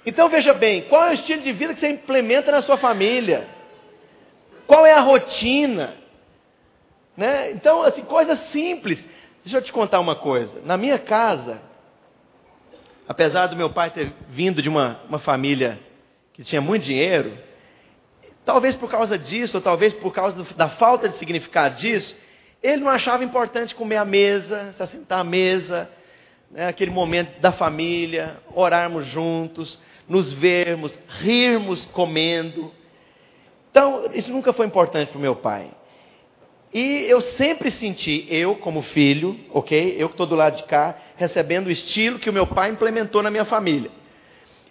Então veja bem, qual é o estilo de vida que você implementa na sua família? Qual é a rotina? Né? Então, assim, coisas simples. Deixa eu te contar uma coisa. Na minha casa, apesar do meu pai ter vindo de uma família que tinha muito dinheiro, talvez por causa disso, ou talvez por causa da falta de significado disso, ele não achava importante comer à mesa, se assentar à mesa, né, aquele momento da família, orarmos juntos, nos vermos, rirmos comendo. Então, isso nunca foi importante para o meu pai. E eu sempre senti, eu como filho, ok? Eu que estou do lado de cá, recebendo o estilo que o meu pai implementou na minha família.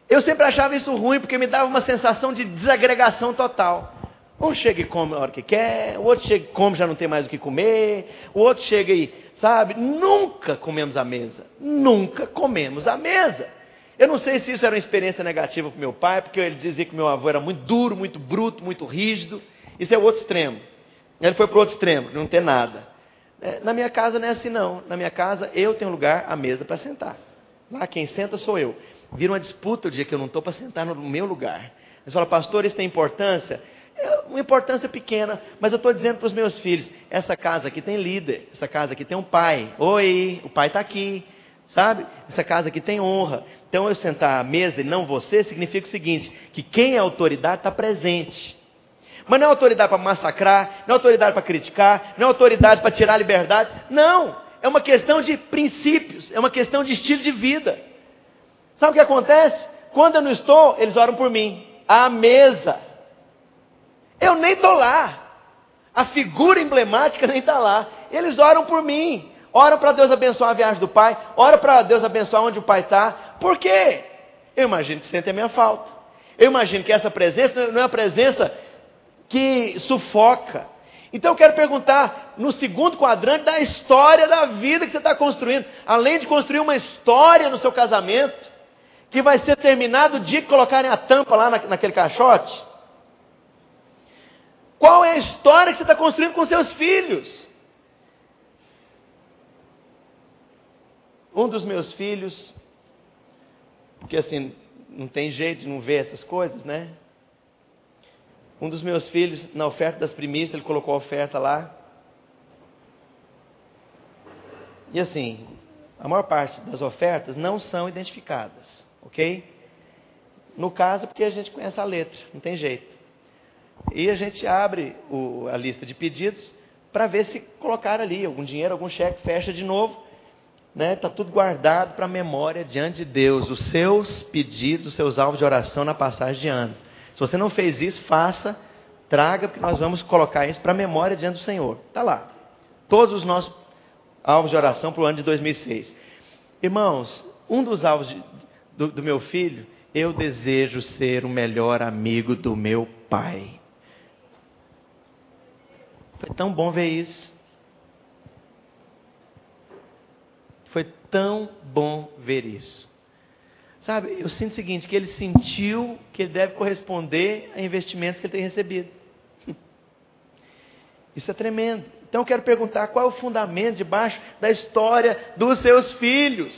Eu sempre achava isso ruim, porque me dava uma sensação de desagregação total. Um chega e come na hora que quer, o outro chega e come, já não tem mais o que comer, o outro chega e, sabe, nunca comemos à mesa. Nunca comemos à mesa. Eu não sei se isso era uma experiência negativa para o meu pai, porque ele dizia que meu avô era muito duro, muito bruto, muito rígido. Isso é o outro extremo. Ele foi para o outro extremo, não ter nada. Na minha casa não é assim não. Na minha casa eu tenho lugar à mesa para sentar. Lá quem senta sou eu. Vira uma disputa o dia que eu não estou para sentar no meu lugar. Eles falam, pastor, isso tem importância? Uma importância pequena, mas eu estou dizendo para os meus filhos, essa casa aqui tem líder, essa casa aqui tem um pai. Oi, o pai está aqui. Sabe? Essa casa aqui tem honra. Então eu sentar à mesa e não você, significa o seguinte, que quem é autoridade está presente. Mas não é autoridade para massacrar, não é autoridade para criticar, não é autoridade para tirar a liberdade. Não, é uma questão de princípios, é uma questão de estilo de vida. Sabe o que acontece? Quando eu não estou, eles oram por mim. À mesa. Eu nem estou lá. A figura emblemática nem está lá. Eles oram por mim. Ora para Deus abençoar a viagem do pai. Ora para Deus abençoar onde o pai está. Por quê? Eu imagino que sentem a minha falta. Eu imagino que essa presença não é uma presença que sufoca. Então eu quero perguntar, no segundo quadrante da história da vida que você está construindo. Além de construir uma história no seu casamento, que vai ser terminado o dia que colocarem a tampa lá naquele caixote. Qual é a história que você está construindo com seus filhos? Um dos meus filhos, porque assim, não tem jeito de não ver essas coisas, né? Um dos meus filhos, na oferta das primícias, ele colocou a oferta lá. E assim, a maior parte das ofertas não são identificadas, ok? No caso, porque a gente conhece a letra, não tem jeito. E a gente abre a lista de pedidos para ver se colocar ali algum dinheiro, algum cheque, fecha de novo. né? Está tudo guardado para a memória diante de Deus. Os seus pedidos, os seus alvos de oração na passagem de ano. Se você não fez isso, faça, traga, porque nós vamos colocar isso para a memória diante do Senhor. Está lá. Todos os nossos alvos de oração para o ano de 2006. Irmãos, um dos alvos do meu filho, eu desejo ser o melhor amigo do meu pai. Foi tão bom ver isso. Foi tão bom ver isso. Sabe, eu sinto o seguinte, que ele sentiu que ele deve corresponder a investimentos que ele tem recebido. Isso é tremendo. Então eu quero perguntar, qual é o fundamento debaixo da história dos seus filhos?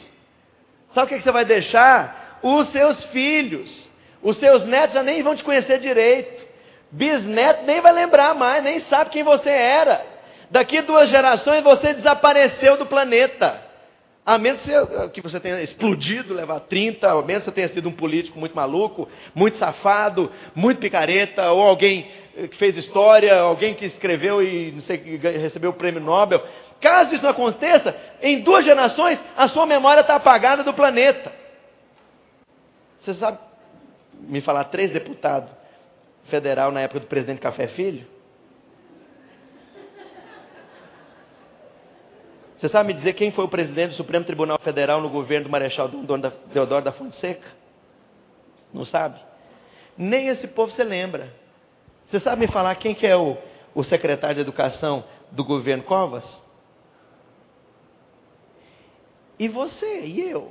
Sabe o que você vai deixar? Os seus filhos. Os seus netos já nem vão te conhecer direito. Bisneto nem vai lembrar mais, nem sabe quem você era. Daqui 2 gerações você desapareceu do planeta. A menos que você tenha explodido, levar 30, a menos que você tenha sido um político muito maluco, muito safado, muito picareta, ou alguém que fez história, alguém que escreveu e não sei, recebeu o prêmio Nobel. Caso isso não aconteça, em 2 gerações a sua memória está apagada do planeta. Você sabe me falar 3 deputados federal na época do presidente Café Filho? Você sabe me dizer quem foi o presidente do Supremo Tribunal Federal no governo do Marechal Deodoro da Fonseca? Não sabe? Nem esse povo você lembra. Você sabe me falar quem que é o secretário de Educação do governo Covas? E você, e eu?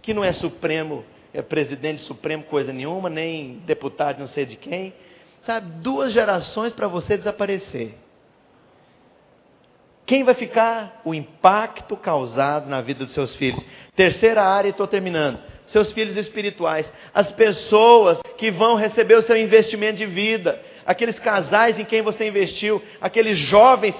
Que não é supremo, é presidente supremo coisa nenhuma, nem deputado não sei de quem. Sabe, 2 gerações para você desaparecer. Quem vai ficar? O impacto causado na vida dos seus filhos. Terceira área, e estou terminando. Seus filhos espirituais. As pessoas que vão receber o seu investimento de vida. Aqueles casais em quem você investiu. Aqueles jovens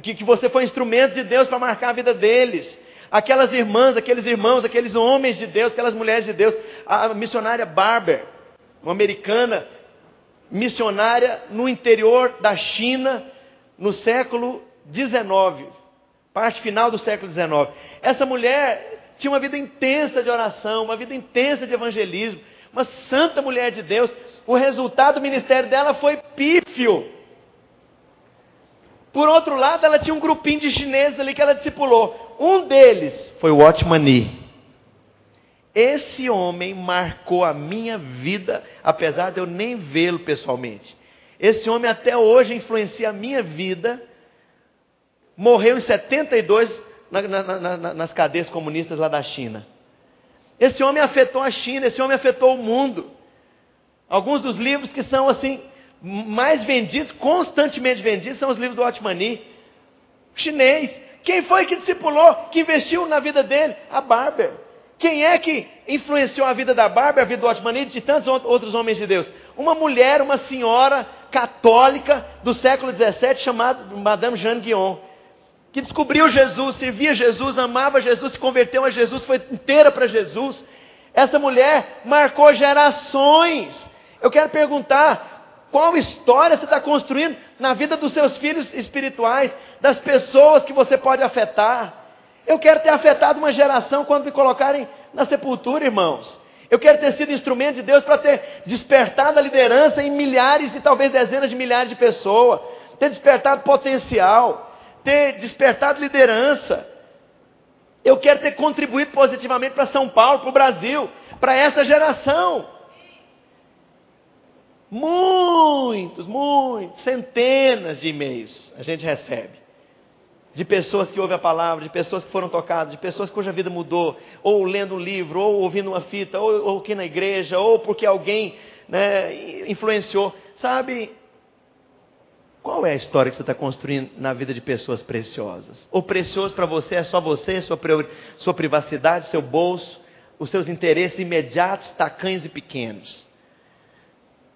que você foi instrumento de Deus para marcar a vida deles. Aquelas irmãs, aqueles irmãos, aqueles homens de Deus, aquelas mulheres de Deus. A missionária Barber, uma americana, missionária no interior da China, no século 19, parte final do século 19. Essa mulher tinha uma vida intensa de oração, uma vida intensa de evangelismo, uma santa mulher de Deus. O resultado do ministério dela foi pífio. Por outro lado, ela tinha um grupinho de chineses ali que ela discipulou. Um deles foi o Watchman Nee. Esse homem marcou a minha vida, apesar de eu nem vê-lo pessoalmente. Esse homem até hoje influencia a minha vida. Morreu em 72 nas cadeias comunistas lá da China. Esse homem afetou a China, esse homem afetou o mundo. Alguns dos livros que são assim mais vendidos, constantemente vendidos, são os livros do Watchman Nee. Chinês. Quem foi que discipulou, que investiu na vida dele? A Barber. Quem é que influenciou a vida da Barber, a vida do Watchman Nee e de tantos outros homens de Deus? Uma mulher, uma senhora católica do século 17 chamada Madame Jeanne Guyon, que descobriu Jesus, servia Jesus, amava Jesus, se converteu a Jesus, foi inteira para Jesus. Essa mulher marcou gerações. Eu quero perguntar, qual história você está construindo na vida dos seus filhos espirituais, das pessoas que você pode afetar? Eu quero ter afetado uma geração quando me colocarem na sepultura, irmãos. Eu quero ter sido instrumento de Deus para ter despertado a liderança em milhares e talvez dezenas de milhares de pessoas, ter despertado potencial, ter despertado liderança. Eu quero ter contribuído positivamente para São Paulo, para o Brasil, para essa geração. Muitos, centenas de e-mails a gente recebe. De pessoas que ouvem a palavra, de pessoas que foram tocadas, de pessoas cuja vida mudou, ou lendo um livro, ou ouvindo uma fita, ou aqui na igreja, ou porque alguém, né, influenciou. Sabe, qual é a história que você está construindo na vida de pessoas preciosas? O precioso para você é só você, sua privacidade, seu bolso, os seus interesses imediatos, tacanhos e pequenos.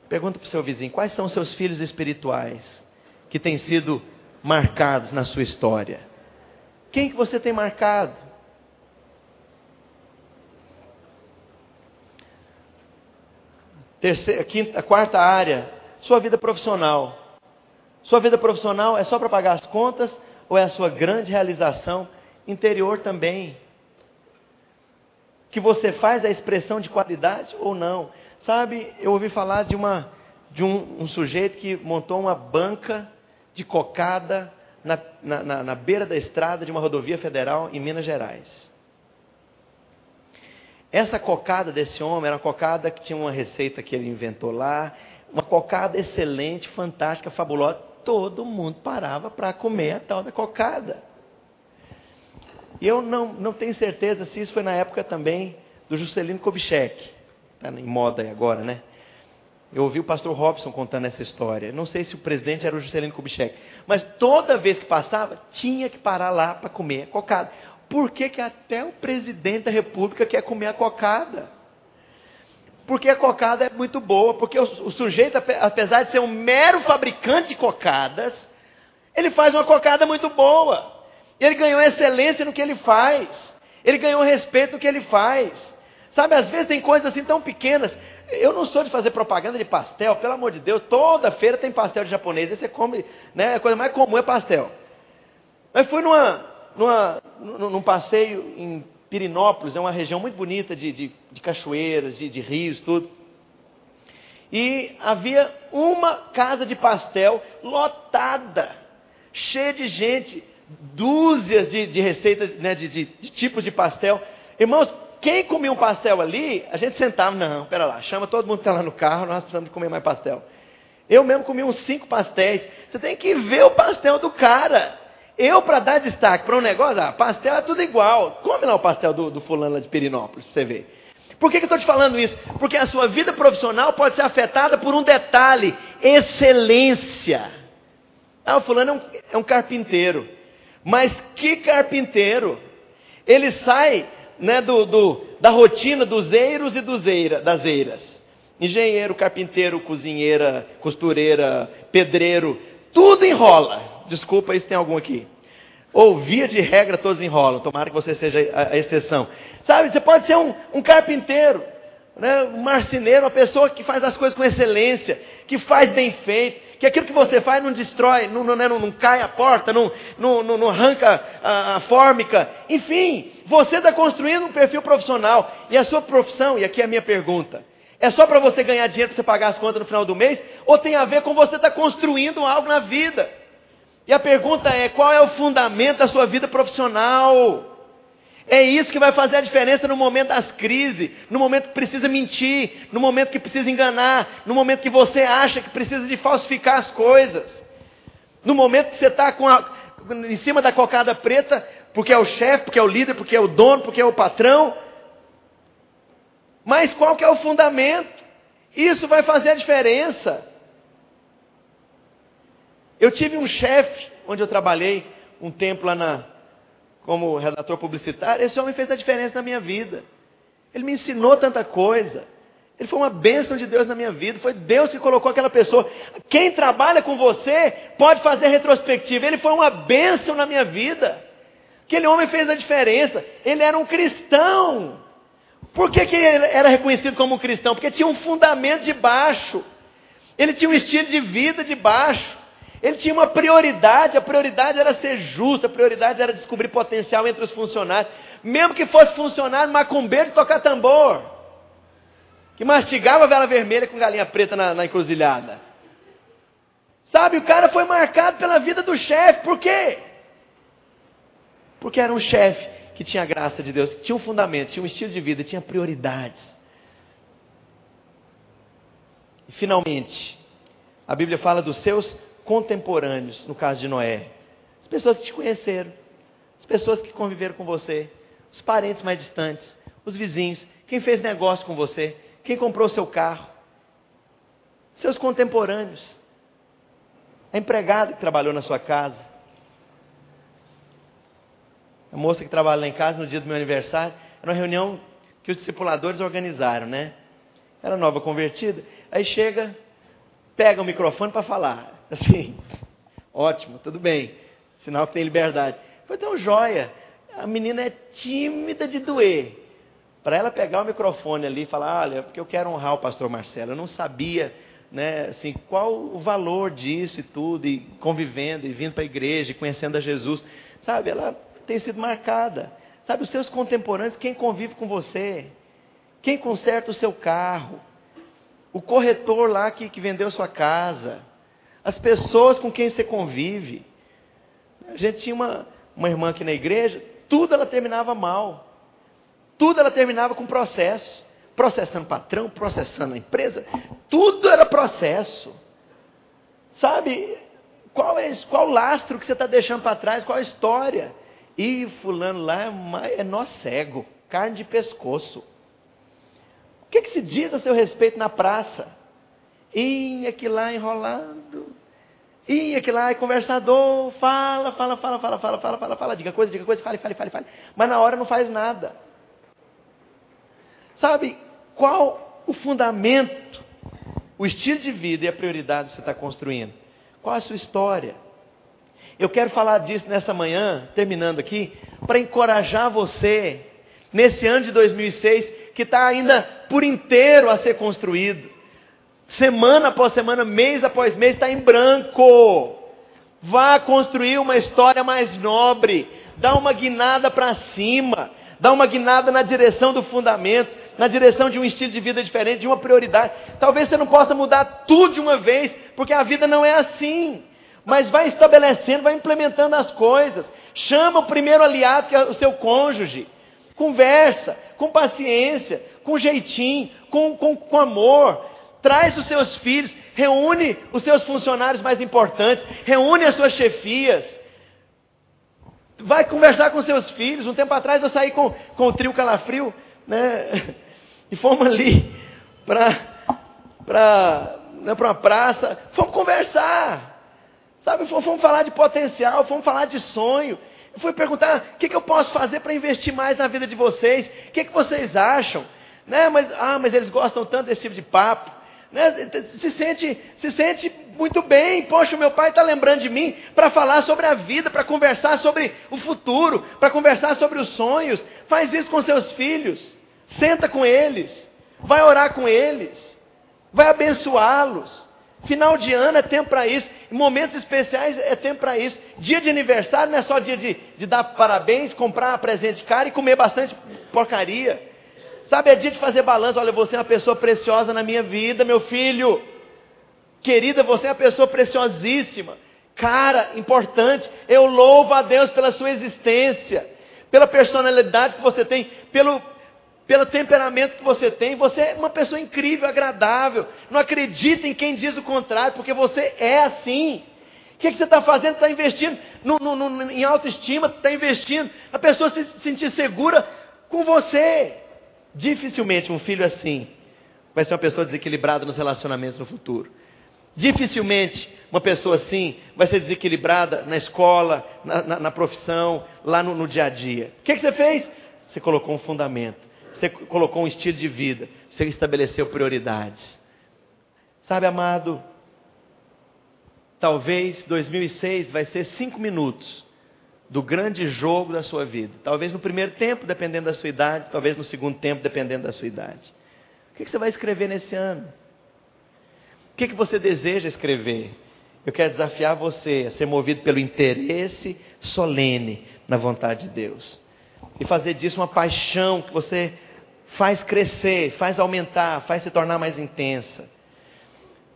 Pergunta para o seu vizinho, quais são os seus filhos espirituais que têm sido marcados na sua história? Quem que você tem marcado? A quarta área, sua vida profissional. Sua vida profissional é só para pagar as contas ou é a sua grande realização interior também? Que você faz a expressão de qualidade ou não? Sabe, eu ouvi falar de um sujeito que montou uma banca de cocada na beira da estrada de uma rodovia federal em Minas Gerais. Essa cocada desse homem era uma cocada que tinha uma receita que ele inventou lá, uma cocada excelente, fantástica, fabulosa. Todo mundo parava para comer a tal da cocada. E eu não tenho certeza se isso foi na época também do Juscelino Kubitschek. Está em moda aí agora, né? Eu ouvi o pastor Robson contando essa história. Não sei se o presidente era o Juscelino Kubitschek. Mas toda vez que passava, tinha que parar lá para comer a cocada. Por que até o presidente da república quer comer a cocada? Porque a cocada é muito boa. Porque o sujeito, apesar de ser um mero fabricante de cocadas, ele faz uma cocada muito boa. Ele ganhou excelência no que ele faz. Ele ganhou respeito no que ele faz. Sabe, às vezes tem coisas assim tão pequenas. Eu não sou de fazer propaganda de pastel, pelo amor de Deus. Toda feira tem pastel de japonês. Aí você come, né? A coisa mais comum é pastel. Mas fui num passeio em Pirinópolis, é uma região muito bonita de cachoeiras, de rios, tudo. E havia uma casa de pastel lotada, cheia de gente, dúzias de receitas, né, de tipos de pastel. Irmãos, quem comia um pastel ali, a gente sentava, não, pera lá, chama todo mundo que está lá no carro, nós precisamos de comer mais pastel. Eu mesmo comi uns 5 pastéis. Você tem que ver o pastel do cara. Eu, para dar destaque para um negócio, pastel é tudo igual. Come lá o pastel do fulano lá de Pirinópolis, para você ver. Por que eu estou te falando isso? Porque a sua vida profissional pode ser afetada por um detalhe: excelência. O fulano é um carpinteiro. Mas que carpinteiro? Ele sai, né, da rotina dos eiros e das eiras. Engenheiro, carpinteiro, cozinheira, costureira, pedreiro, tudo enrola. Desculpa aí se tem algum aqui. Ou via de regra todos enrolam, tomara que você seja a exceção. Sabe, você pode ser um carpinteiro, né, um marceneiro, uma pessoa que faz as coisas com excelência, que faz bem feito, que aquilo que você faz não destrói, não cai a porta, não arranca a fórmica. Enfim, você está construindo um perfil profissional. E a sua profissão, e aqui é a minha pergunta, é só para você ganhar dinheiro para você pagar as contas no final do mês? Ou tem a ver com você estar construindo algo na vida? E a pergunta é, qual é o fundamento da sua vida profissional? É isso que vai fazer a diferença no momento das crises, no momento que precisa mentir, no momento que precisa enganar, no momento que você acha que precisa de falsificar as coisas, no momento que você está em cima da cocada preta, porque é o chefe, porque é o líder, porque é o dono, porque é o patrão. Mas qual que é o fundamento? Isso vai fazer a diferença. Eu tive um chefe, onde eu trabalhei um tempo lá como redator publicitário. Esse homem fez a diferença na minha vida. Ele me ensinou tanta coisa. Ele foi uma bênção de Deus na minha vida. Foi Deus que colocou aquela pessoa. Quem trabalha com você pode fazer retrospectiva. Ele foi uma bênção na minha vida. Aquele homem fez a diferença. Ele era um cristão. Por que ele era reconhecido como um cristão? Porque tinha um fundamento de baixo. Ele tinha um estilo de vida de baixo. Ele tinha uma prioridade, a prioridade era ser justo, a prioridade era descobrir potencial entre os funcionários. Mesmo que fosse funcionário macumbeiro de tocar tambor, que mastigava vela vermelha com galinha preta na encruzilhada. Sabe, o cara foi marcado pela vida do chefe. Por quê? Porque era um chefe que tinha a graça de Deus, que tinha um fundamento, tinha um estilo de vida, tinha prioridades. E finalmente, a Bíblia fala dos seus contemporâneos, no caso de Noé. As pessoas que te conheceram, as pessoas que conviveram com você, os parentes mais distantes, os vizinhos, quem fez negócio com você, quem comprou seu carro, seus contemporâneos, a empregada que trabalhou na sua casa, a moça que trabalha lá em casa no dia do meu aniversário. Era uma reunião que os discipuladores organizaram, né? Era nova convertida, aí chega, pega o microfone para falar. Assim, ótimo, tudo bem, sinal que tem liberdade. Foi tão joia, a menina é tímida de doer. Para ela pegar o microfone ali e falar, olha, porque eu quero honrar o pastor Marcelo, eu não sabia né, assim, qual o valor disso e tudo, e convivendo, e vindo para a igreja, e conhecendo a Jesus, sabe, ela tem sido marcada. Sabe, os seus contemporâneos, quem convive com você, quem conserta o seu carro, o corretor lá que vendeu sua casa, as pessoas com quem você convive. A gente tinha uma irmã aqui na igreja, tudo ela terminava mal. Tudo ela terminava com processo. Processando o patrão, processando a empresa. Tudo era processo. Sabe? Qual lastro que você está deixando para trás? Qual a história? E fulano lá é nó cego, carne de pescoço. O que se diz a seu respeito na praça? E aquele lá enrolando. E aquele lá é conversador. Fala. Diga coisa, fale. Mas na hora não faz nada. Sabe, qual o fundamento, o estilo de vida e a prioridade que você está construindo? Qual a sua história? Eu quero falar disso nessa manhã, terminando aqui, para encorajar você, nesse ano de 2006, que está ainda por inteiro a ser construído. Semana após semana, mês após mês, está em branco. Vá construir uma história mais nobre. Dá uma guinada para cima. Dá uma guinada na direção do fundamento, na direção de um estilo de vida diferente, de uma prioridade. Talvez você não possa mudar tudo de uma vez, porque a vida não é assim. Mas vai estabelecendo, vai implementando as coisas. Chama o primeiro aliado, que é o seu cônjuge. Conversa, com paciência, com jeitinho, com amor. Traz os seus filhos, reúne os seus funcionários mais importantes, reúne as suas chefias. Vai conversar com seus filhos. Um tempo atrás eu saí com o trio Calafrio, né? E fomos ali para uma praça. Fomos conversar, sabe? Fomos falar de potencial, fomos falar de sonho. Eu fui perguntar: o que eu posso fazer para investir mais na vida de vocês? O que vocês acham? Né? Mas eles gostam tanto desse tipo de papo. Né? Se sente muito bem. Poxa, o meu pai está lembrando de mim para falar sobre a vida, para conversar sobre o futuro, para conversar sobre os sonhos. Faz isso com seus filhos. Senta com eles, vai orar com eles, vai abençoá-los. Final de ano é tempo para isso, momentos especiais é tempo para isso. Dia de aniversário não é só dia de dar parabéns, comprar presente caro e comer bastante porcaria. Sabe, é dia de fazer balanço. Olha, você é uma pessoa preciosa na minha vida, meu filho. Querida, você é uma pessoa preciosíssima. Cara, importante. Eu louvo a Deus pela sua existência, pela personalidade que você tem, pelo temperamento que você tem. Você é uma pessoa incrível, agradável. Não acredita em quem diz o contrário, porque você é assim. O que você está fazendo? Está investindo em autoestima, está investindo a pessoa se sentir segura com você. Dificilmente um filho assim vai ser uma pessoa desequilibrada nos relacionamentos no futuro. Dificilmente uma pessoa assim vai ser desequilibrada na escola, na profissão, lá no dia a dia. O que você fez? Você colocou um fundamento, você colocou um estilo de vida, você estabeleceu prioridades. Sabe, amado, talvez 2006 vai ser 5 minutos do grande jogo da sua vida. Talvez no primeiro tempo, dependendo da sua idade. Talvez no segundo tempo, dependendo da sua idade. O que você vai escrever nesse ano? O que você deseja escrever? Eu quero desafiar você a ser movido pelo interesse solene na vontade de Deus. E fazer disso uma paixão que você faz crescer, faz aumentar, faz se tornar mais intensa.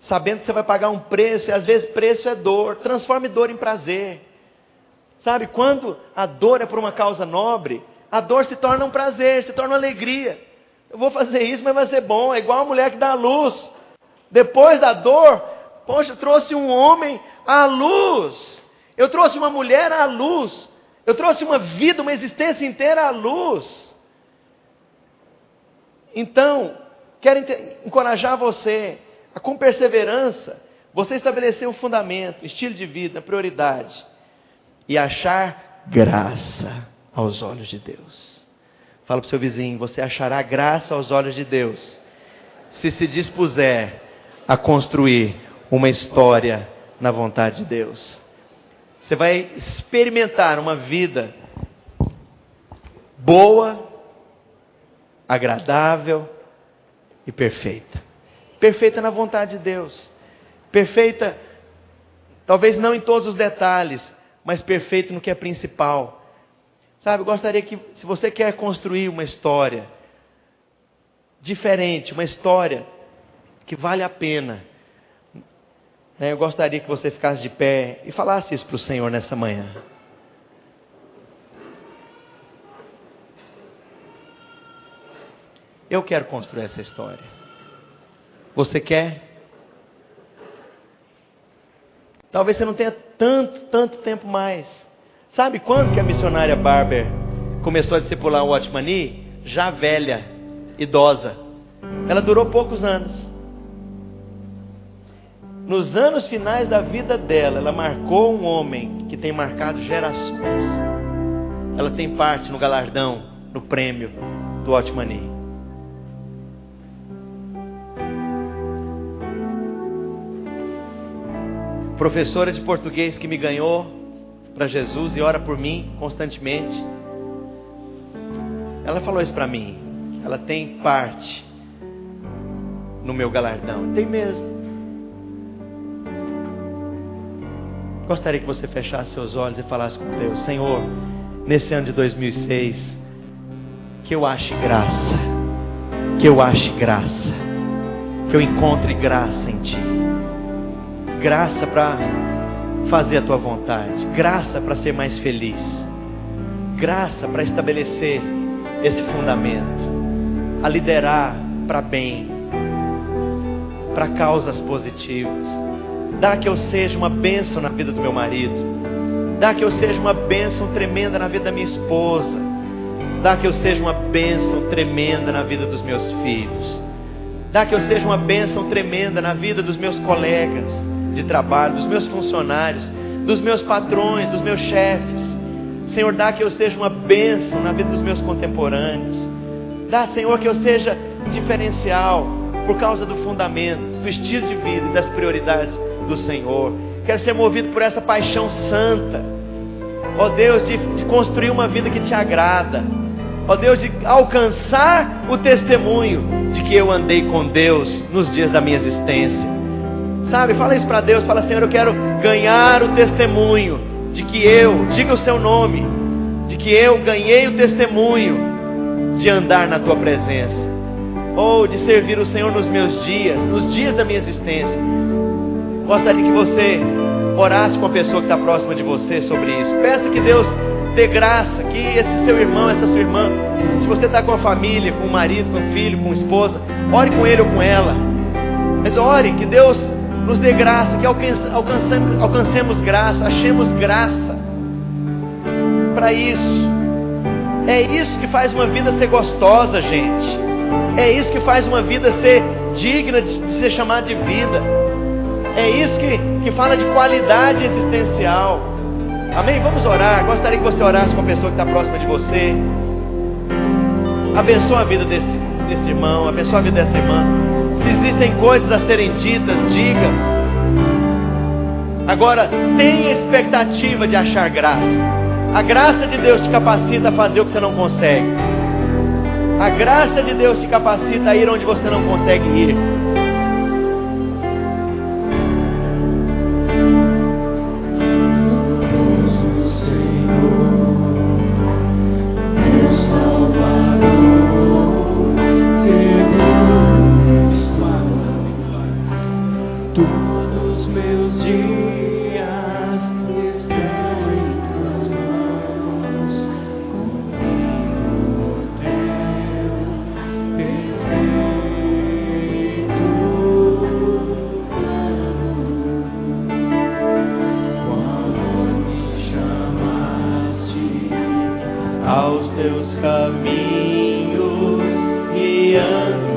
Sabendo que você vai pagar um preço, e às vezes preço é dor. Transforme dor em prazer. Sabe, quando a dor é por uma causa nobre, a dor se torna um prazer, se torna uma alegria. Eu vou fazer isso, mas vai ser bom. É igual a mulher que dá a luz. Depois da dor, poxa, eu trouxe um homem à luz. Eu trouxe uma mulher à luz. Eu trouxe uma vida, uma existência inteira à luz. Então, quero encorajar você a, com perseverança, você estabelecer um fundamento, estilo de vida, prioridade. E achar graça aos olhos de Deus. Fala para o seu vizinho: você achará graça aos olhos de Deus se dispuser a construir uma história na vontade de Deus. Você vai experimentar uma vida boa, agradável e perfeita. perfeita na vontade de Deus, perfeita, talvez não em todos os detalhes, mas perfeita no que é principal. Sabe, eu gostaria que, se você quer construir uma história diferente, uma história que vale a pena, eu gostaria que você ficasse de pé e falasse isso para o Senhor nessa manhã. Eu quero construir essa história. Você quer? Talvez você não tenha tanto tempo mais. Sabe quando que a missionária Barber começou a discipular o Watchmani? Já velha, idosa. Ela durou poucos anos. Nos anos finais da vida dela, ela marcou um homem que tem marcado gerações. Ela tem parte no galardão, no prêmio do Watchmani. Professora de português que me ganhou para Jesus e ora por mim constantemente. Ela falou isso para mim. Ela tem parte no meu galardão. Tem mesmo. Gostaria que você fechasse seus olhos e falasse com Deus: Senhor, nesse ano de 2006, que eu ache graça, que eu encontre graça em Ti, graça para fazer a Tua vontade, graça para ser mais feliz, graça para estabelecer esse fundamento, a liderar para bem, para causas positivas. Dá que eu seja uma bênção na vida do meu marido. Dá que eu seja uma bênção tremenda na vida da minha esposa. Dá que eu seja uma bênção tremenda na vida dos meus filhos. Dá que eu seja uma bênção tremenda na vida dos meus colegas de trabalho, dos meus funcionários, dos meus patrões, dos meus chefes. Senhor, dá que eu seja uma bênção na vida dos meus contemporâneos. Dá, Senhor, que eu seja diferencial por causa do fundamento, do estilo de vida e das prioridades do Senhor. Quero ser movido por essa paixão santa, ó Deus, de construir uma vida que Te agrada, ó Deus, de alcançar o testemunho de que eu andei com Deus nos dias da minha existência. Sabe, fala isso para Deus, fala: Senhor, eu quero ganhar o testemunho de que eu, diga o Seu nome, de que eu ganhei o testemunho de andar na Tua presença, ou de servir o Senhor nos meus dias, nos dias da minha existência. Gostaria que você orasse com a pessoa que está próxima de você sobre isso. Peça que Deus dê graça, que esse seu irmão, essa sua irmã, se você está com a família, com o marido, com o filho, com a esposa, ore com ele ou com ela. Mas ore que Deus nos dê graça, que alcancemos graça, achemos graça para isso. É isso que faz uma vida ser gostosa, gente. É isso que faz uma vida ser digna de ser chamada de vida. É isso que fala de qualidade existencial. Amém? Vamos orar. Gostaria que você orasse com a pessoa que está próxima de você. Abençoa a vida desse irmão, abençoa a vida dessa irmã. Se existem coisas a serem ditas, diga. Agora, tenha expectativa de achar graça. A graça de Deus te capacita a fazer o que você não consegue. A graça de Deus te capacita a ir onde você não consegue ir. Aos teus caminhos guiando.